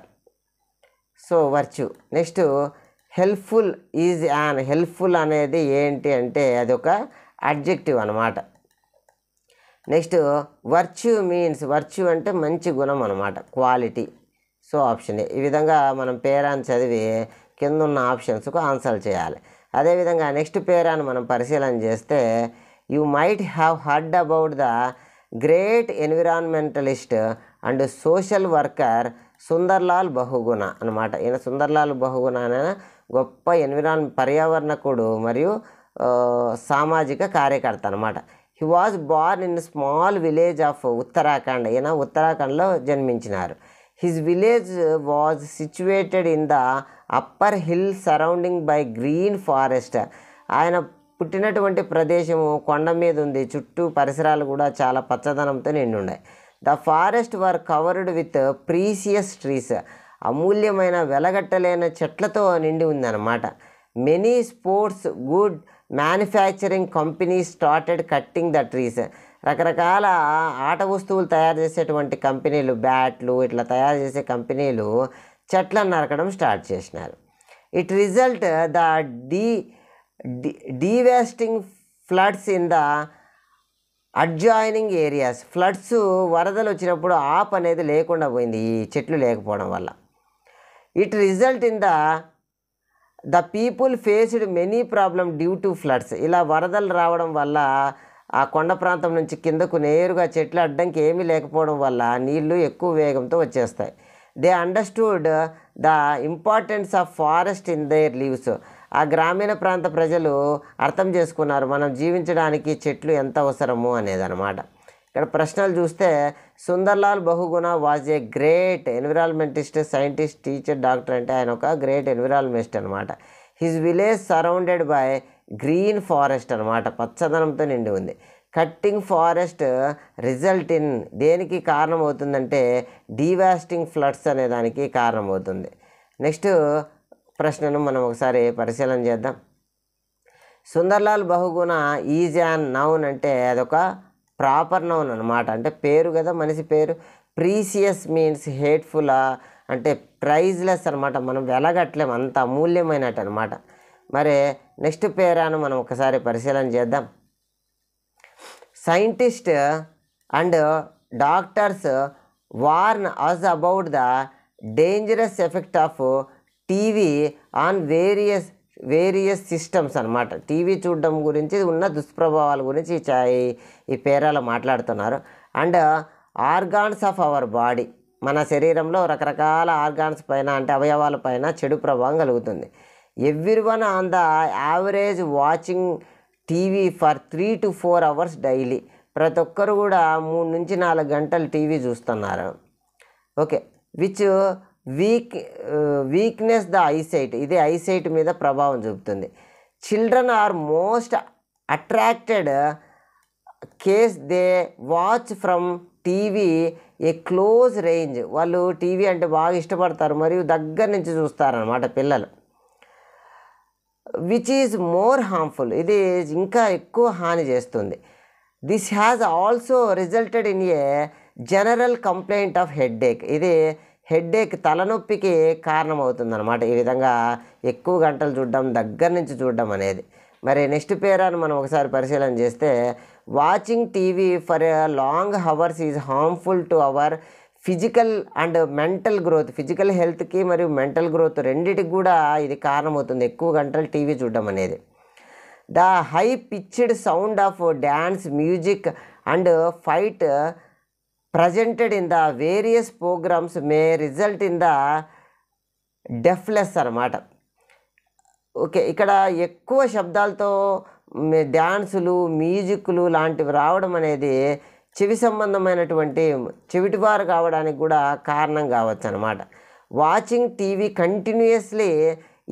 Speaker 1: So virtue. Next helpful is an, helpful అనేది ఏంటి అంటే అది ఒక అడ్జెక్టివ్ అనమాట. నెక్స్ట్ వర్చ్యూ మీన్స్, వర్చ్యూ అంటే మంచి గుణం అనమాట, క్వాలిటీ. సో ఆప్షన్ ఏ. ఈ విధంగా మనం పేరాన్ని చదివి కింద ఉన్న ఆప్షన్స్కు ఆన్సర్ చేయాలి. అదేవిధంగా నెక్స్ట్ పేరాన్ని మనం పరిశీలన చేస్తే you might have heard about the great environmentalist and social worker Sunderlal Bahuguna అనమాట. ఈయన సుందర్లాల్ బహుగుణ అనే గొప్ప పర్యావరణకుడు మరియు సామాజిక కార్యకర్త అనమాట. He was born in small village of Uttarakhand. ఈయన ఉత్తరాఖండ్లో జన్మించినారు. His village was situated in the upper hill surrounding by green forest. ఆయన పుట్టినటువంటి ప్రదేశము కొండ మీద ఉంది, చుట్టూ పరిసరాలు కూడా చాలా పచ్చదనంతో నిండి ఉన్నాయి. The forest were covered with precious trees. అమూల్యమైన వెలగట్టలేని చెట్లతో నిండి ఉందన్నమాట. Many sports good manufacturing companies started cutting the trees. రకరకాల ఆట వస్తువులు తయారు చేసేటువంటి కంపెనీలు, బ్యాట్లు ఇట్లా తయారు చేసే కంపెనీలు చెట్లను నరకడం స్టార్ట్ చేసినారు. It result the devastating floods in the adjoining areas. Floods, వరదలు వచ్చినప్పుడు ఆప్ అనేది లేకుండా పోయింది ఈ చెట్లు లేకపోవడం వల్ల. It result in the people faced many problem due to floods. ఇలా వరదలు రావడం వల్ల ఆ కొండ ప్రాంతం నుంచి కిందకు నేరుగా చెట్లు అడ్డంకి ఏమీ లేకపోవడం వల్ల నీళ్లు ఎక్కువ వేగంతో వచ్చేస్తాయి. They understood the importance of forest in there leaves. ఆ గ్రామీణ ప్రాంత ప్రజలు అర్థం చేసుకున్నారు మనం జీవించడానికి చెట్లు ఎంత అవసరము అనేదన్నమాట. ఇక్కడ ప్రశ్నలు చూస్తే Sunderlal Bahuguna was a great environmentalist, scientist, teacher, doctor. అంటే ఆయన ఒక గ్రేట్ ఎన్విరాన్మెంటిస్ట్ అనమాట. His village surrounded by green forest అనమాట, పచ్చదనంతో నిండి ఉంది. కట్టింగ్ ఫారెస్ట్ రిజల్ట్ ఇన్ దేనికి కారణమవుతుందంటే డీవాస్టింగ్ ఫ్లడ్స్ అనే దానికి కారణమవుతుంది. నెక్స్ట్ ప్రశ్నను మనం ఒకసారి పరిశీలన చేద్దాం. Sunderlal Bahuguna is an noun అంటే అదొక ప్రాపర్ నౌన్ అనమాట, అంటే పేరు కదా, మనిషి పేరు. ప్రీసియస్ మీన్స్ హేట్ఫుల్, అంటే ప్రైజ్లెస్ అనమాట, మనం వెలగట్లేం, అంత అమూల్యమైనట్టు అనమాట. మరి నెక్స్ట్ పేరాను మనం ఒకసారి పరిశీలన చేద్దాం. Scientist and doctors warn us about the dangerous effect of TV on various systems అనమాట. టీవీ చూడడం గురించి ఉన్న దుష్ప్రభావాల గురించి ఈ పేరాలో మాట్లాడుతున్నారు. And organs of our body, మన శరీరంలో రకరకాల ఆర్గాన్స్ పైన అంటే అవయవాల పైన చెడు ప్రభావం కలుగుతుంది. Everyone on the average watching TV for 3 to 4 hours daily. ప్రతి ఒక్కరు కూడా 3 నుంచి 4 గంటలు టీవీ చూస్తున్నారు. Okay, which weakness the eyesight, ఇది ఐసైట్ మీద ప్రభావం చూపుతుంది. Children are most attracted case they watch from TV a close range. వాళ్ళు టీవీ అంటే బాగా ఇష్టపడతారు మరియు దగ్గర నుంచి చూస్తారనమాట పిల్లలు. విచ్ ఈజ్ మోర్ హార్మ్ఫుల్, ఇది ఇంకా ఎక్కువ హాని చేస్తుంది. This has also resulted in a general complaint of headache, ఇది హెడ్ఏక్ తలనొప్పికి కారణమవుతుంది అనమాట. ఈ విధంగా ఎక్కువ గంటలు చూడడం, దగ్గర నుంచి చూడడం అనేది. మరి నెక్స్ట్ పేరాను మనం ఒకసారి పరిశీలన చేస్తే watching TV for long hours is harmful to our physical and mental growth. Physical హెల్త్కి మరియు మెంటల్ గ్రోత్ రెండింటికి కూడా ఇది కారణమవుతుంది ఎక్కువ గంటలు టీవీ చూడడం అనేది. The high pitched sound of dance, music and fight presented in the various programmes may result in the deafness అనమాట. ఓకే, ఇక్కడ ఎక్కువ శబ్దాలతో డ్యాన్సులు, మ్యూజిక్లు లాంటివి రావడం అనేది చెవి సంబంధమైనటువంటి చెవిటివారు కావడానికి కూడా కారణం కావచ్చు అనమాట. Watching TV continuously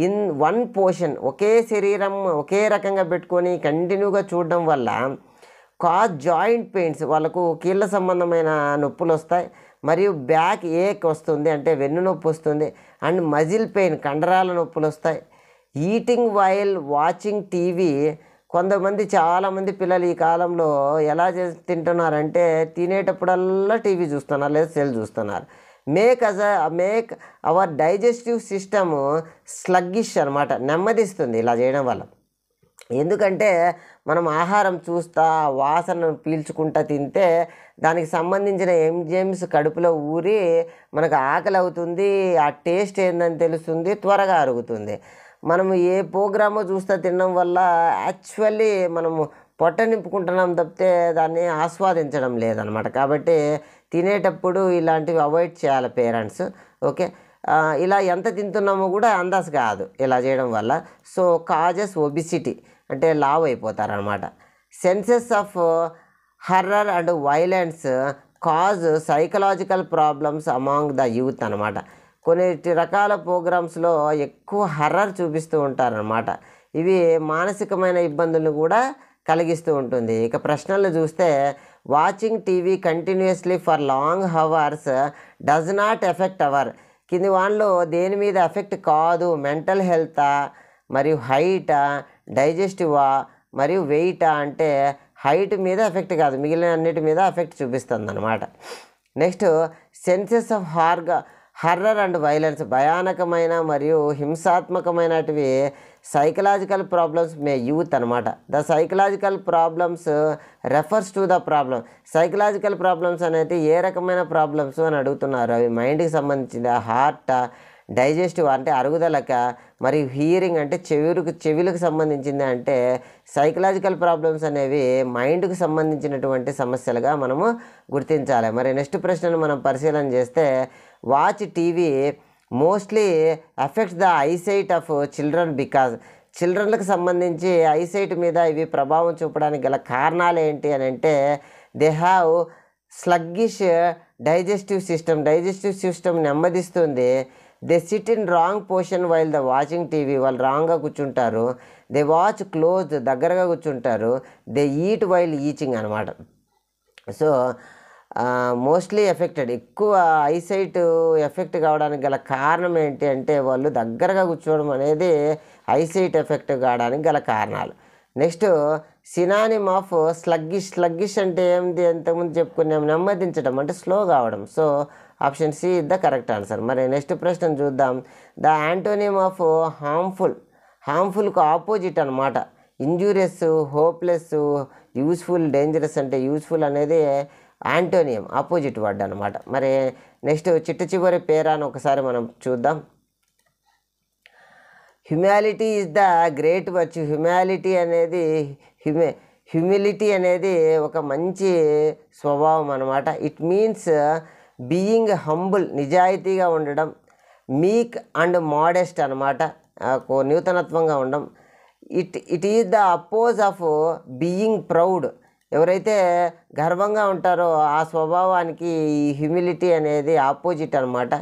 Speaker 1: in one portion, ఒకే శరీరం ఒకే రకంగా పెట్టుకొని కంటిన్యూగా చూడడం వల్ల కాజ్ జాయింట్ పెయిన్స్, వాళ్ళకు కీళ్ళ సంబంధమైన నొప్పులు వస్తాయి మరియు బ్యాక్ ఏక్ వస్తుంది, అంటే వెన్ను నొప్పి వస్తుంది. అండ్ మజిల్ పెయిన్, కండరాల నొప్పులు వస్తాయి. ఈటింగ్ వైల్ వాచింగ్ టీవీ, కొంతమంది చాలామంది పిల్లలు ఈ కాలంలో ఎలా తింటున్నారంటే తినేటప్పుడల్లా టీవీ చూస్తున్నారు లేదా సెల్ చూస్తున్నారు. Make our digestive system sluggish అనమాట, నెమ్మదిస్తుంది ఇలా చేయడం వల్ల. ఎందుకంటే మనం ఆహారం చూస్తా వాసనను పీల్చుకుంటా తింటే దానికి సంబంధించిన ఎంజైమ్స్ కడుపులో ఊరి మనకు ఆకలి అవుతుంది, ఆ టేస్ట్ ఏందని తెలుస్తుంది, త్వరగా అరుగుతుంది. మనము ఏ ప్రోగ్రామో చూస్తా తినడం వల్ల యాక్చువల్లీ మనము పొట్ట నింపుకుంటున్నాం తప్పితే దాన్ని ఆస్వాదించడం లేదనమాట. కాబట్టి తినేటప్పుడు ఇలాంటివి అవాయిడ్ చేయాలి పేరెంట్స్. ఓకే, ఇలా ఎంత తింటున్నామో కూడా అందాజ కాదు ఇలా చేయడం వల్ల. సో కాజెస్ ఒబిసిటీ అంటే లావ్ అయిపోతారనమాట. Scenes of horror and violence cause psychological problems among the youth అనమాట. కొన్ని రకాల ప్రోగ్రామ్స్లో ఎక్కువ హర్రర్ చూపిస్తూ ఉంటారనమాట. ఇవి మానసికమైన ఇబ్బందులను కూడా కలిగిస్తూ ఉంటుంది. ఇక ప్రశ్నలు చూస్తే watching TV continuously for long hours does not effect our. కింది వాటిలో దేని మీద ఎఫెక్ట్ కాదు? మెంటల్ హెల్తా, మరియు హైటా, డైజెస్టివా, మరియు వెయిటా అంటే హైట్ మీద ఎఫెక్ట్ కాదు, మిగిలిన అన్నిటి మీద ఎఫెక్ట్ చూపిస్తుంది అనమాట. Next scenes of horror and violence భయానకమైన మరియు హింసాత్మకమైనటివి సైకలాజికల్ ప్రాబ్లమ్స్ మే యూత్ అనమాట. The psychological problems refers to the problem. Psychological problems అనేది ఏ రకమైన ప్రాబ్లమ్స్ అని అడుగుతున్నారు. అవి మైండ్కి సంబంధించింది, హార్ట్, డైజెస్టివ్ అంటే అరుగుదలక, మరియు హీరింగ్ అంటే చెవులకు సంబంధించింది. అంటే సైకలాజికల్ ప్రాబ్లమ్స్ అనేవి మైండ్కి సంబంధించినటువంటి సమస్యలుగా మనము గుర్తించాలి. మరి నెక్స్ట్ ప్రశ్నను మనం పరిశీలన చేస్తే watch TV mostly affects the eyesight of children because. చిల్డ్రన్లకు సంబంధించి ఐసైట్ మీద ఇవి ప్రభావం చూపడానికి గల కారణాలు ఏంటి అని అంటే they have sluggish digestive system నెమ్మదిస్తుంది. They sit in wrong position while the watching TV. వాళ్ళు రాంగ్గా కూర్చుంటారు. దే వాచ్ క్లోజ్ దగ్గరగా కూర్చుంటారు. దే ఈట్ వైల్ ఈచింగ్ అనమాట. సో మోస్ట్లీ ఎఫెక్టెడ్, ఎక్కువ ఐసైట్ ఎఫెక్ట్ కావడానికి గల కారణం ఏంటి అంటే వాళ్ళు దగ్గరగా కూర్చోవడం అనేది ఐసైట్ ఎఫెక్ట్ కావడానికి గల కారణాలు. నెక్స్ట్ సినానిమ్ ఆఫ్ స్లగ్గిష్ అంటే ఏంటి? ఎంతకుముందు చెప్పుకున్నాం, నెమ్మదించడం అంటే స్లో కావడం. So option C is the correct answer. మరి నెక్స్ట్ ప్రశ్న చూద్దాం. ద యాంటోనిమ్ ఆఫ్ హార్మ్ఫుల్కు ఆపోజిట్ అనమాట. ఇంజూరియస్, హోప్లెస్, యూస్ఫుల్, డేంజరస్ అంటే యూస్ఫుల్ అనేది యాంటోనియం, ఆపోజిట్ వర్డ్ అనమాట. మరి నెక్స్ట్ చిట్ట చివరి పేరాను ఒకసారి మనం చూద్దాం. Humility is the great virtue. Humility అనేది ఒక మంచి స్వభావం అనమాట. ఇట్ మీన్స్ బీయింగ్ హంబుల్, నిజాయితీగా ఉండడం. మీక్ అండ్ మోడెస్ట్ అనమాట, నూతనత్వంగా ఉండడం. It is the oppose of being proud. ఎవరైతే గర్వంగా ఉంటారో ఆ స్వభావానికి ఈ హ్యూమిలిటీ అనేది ఆపోజిట్ అనమాట.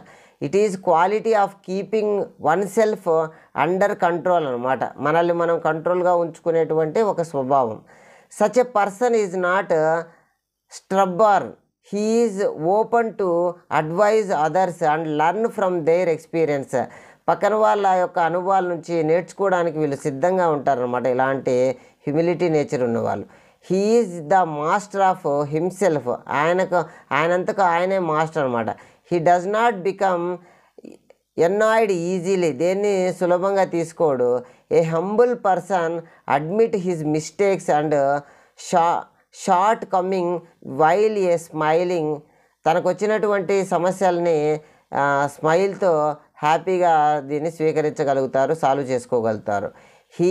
Speaker 1: It is quality of keeping one self under control అనమాట. మనల్ని మనం కంట్రోల్గా ఉంచుకునేటువంటి ఒక స్వభావం. Such a person is not stubborn. He is open to advise others and learn from their experience. పక్కన వాళ్ళ యొక్క అనుభవాల నుంచి నేర్చుకోవడానికి వీళ్ళు సిద్ధంగా ఉంటారనమాట, ఇలాంటి హ్యూమిలిటీ నేచర్ ఉన్నవాళ్ళు. He is the master of himself. ఆయనంతకు ఆయనే మాస్టర్ అనమాట. He does not become annoyed easily. దేన్ని సులభంగా తీసుకోడు. A humble person admit his mistakes and shortcoming while a smiling. తనకు వచ్చినటువంటి సమస్యల్ని స్మైల్తో హ్యాపీగా దీన్ని స్వీకరించగలుగుతారు, సాల్వ్ చేసుకోగలుగుతారు. He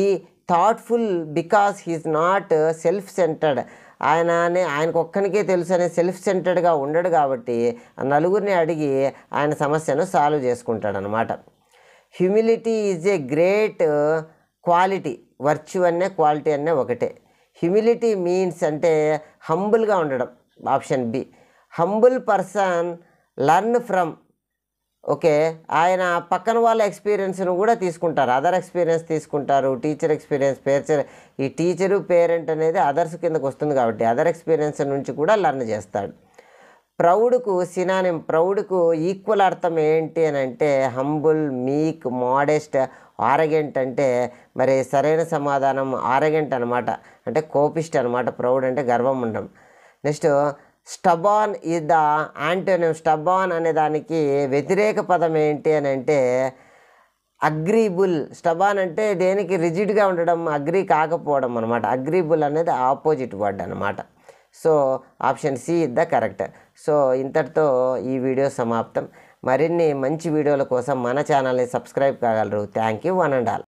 Speaker 1: thoughtful because he's not self centred. ఆయనకు ఒక్కనికే తెలుసు అనే సెల్ఫ్ సెంటర్డ్గా ఉండడు కాబట్టి నలుగురిని అడిగి ఆయన సమస్యను సాల్వ్ చేసుకుంటాడు అనమాట. Humility is a great quality. Virtue అనే క్వాలిటీ అనే ఒకటే. హ్యూమిలిటీ మీన్స్ అంటే హంబుల్గా ఉండడం, option B. Humble person learn from. Okay, ఆయన పక్కన వాళ్ళ ఎక్స్పీరియన్స్ను కూడా తీసుకుంటారు, అదర్ ఎక్స్పీరియన్స్ తీసుకుంటారు. టీచర్ ఎక్స్పీరియన్స్, ఈ టీచరు పేరెంట్ అనేది అదర్స్ కిందకు వస్తుంది కాబట్టి అదర్ ఎక్స్పీరియన్స్ నుంచి కూడా లర్న్ చేస్తాడు. ప్రౌడ్కు సినానిమ్, ప్రౌడ్కు ఈక్వల్ అర్థం ఏంటి అని అంటే హంబుల్, మీక్, మోడెస్ట్, ఆరగెంట్ అంటే మరి సరైన సమాధానం ఆరగెంట్ అనమాట, అంటే కోపిస్ట్ అనమాట. ప్రౌడ్ అంటే గర్వం ఉండడం. Next stubborn is the antonym. Stubborn అనే దానికి వ్యతిరేక పదం ఏంటి అని అంటే అగ్రీబుల్. స్టబాన్ అంటే దేనికి రిజిడ్గా ఉండడం, అగ్రీ కాకపోవడం అనమాట. అగ్రీబుల్ అనేది ఆపోజిట్ వర్డ్ అనమాట. So option C is the correct. So ఇంతటితో ఈ వీడియో సమాప్తం. మరిన్ని మంచి వీడియోల కోసం మన ఛానల్ని సబ్స్క్రైబ్ కాగలరు. Thank you one and all.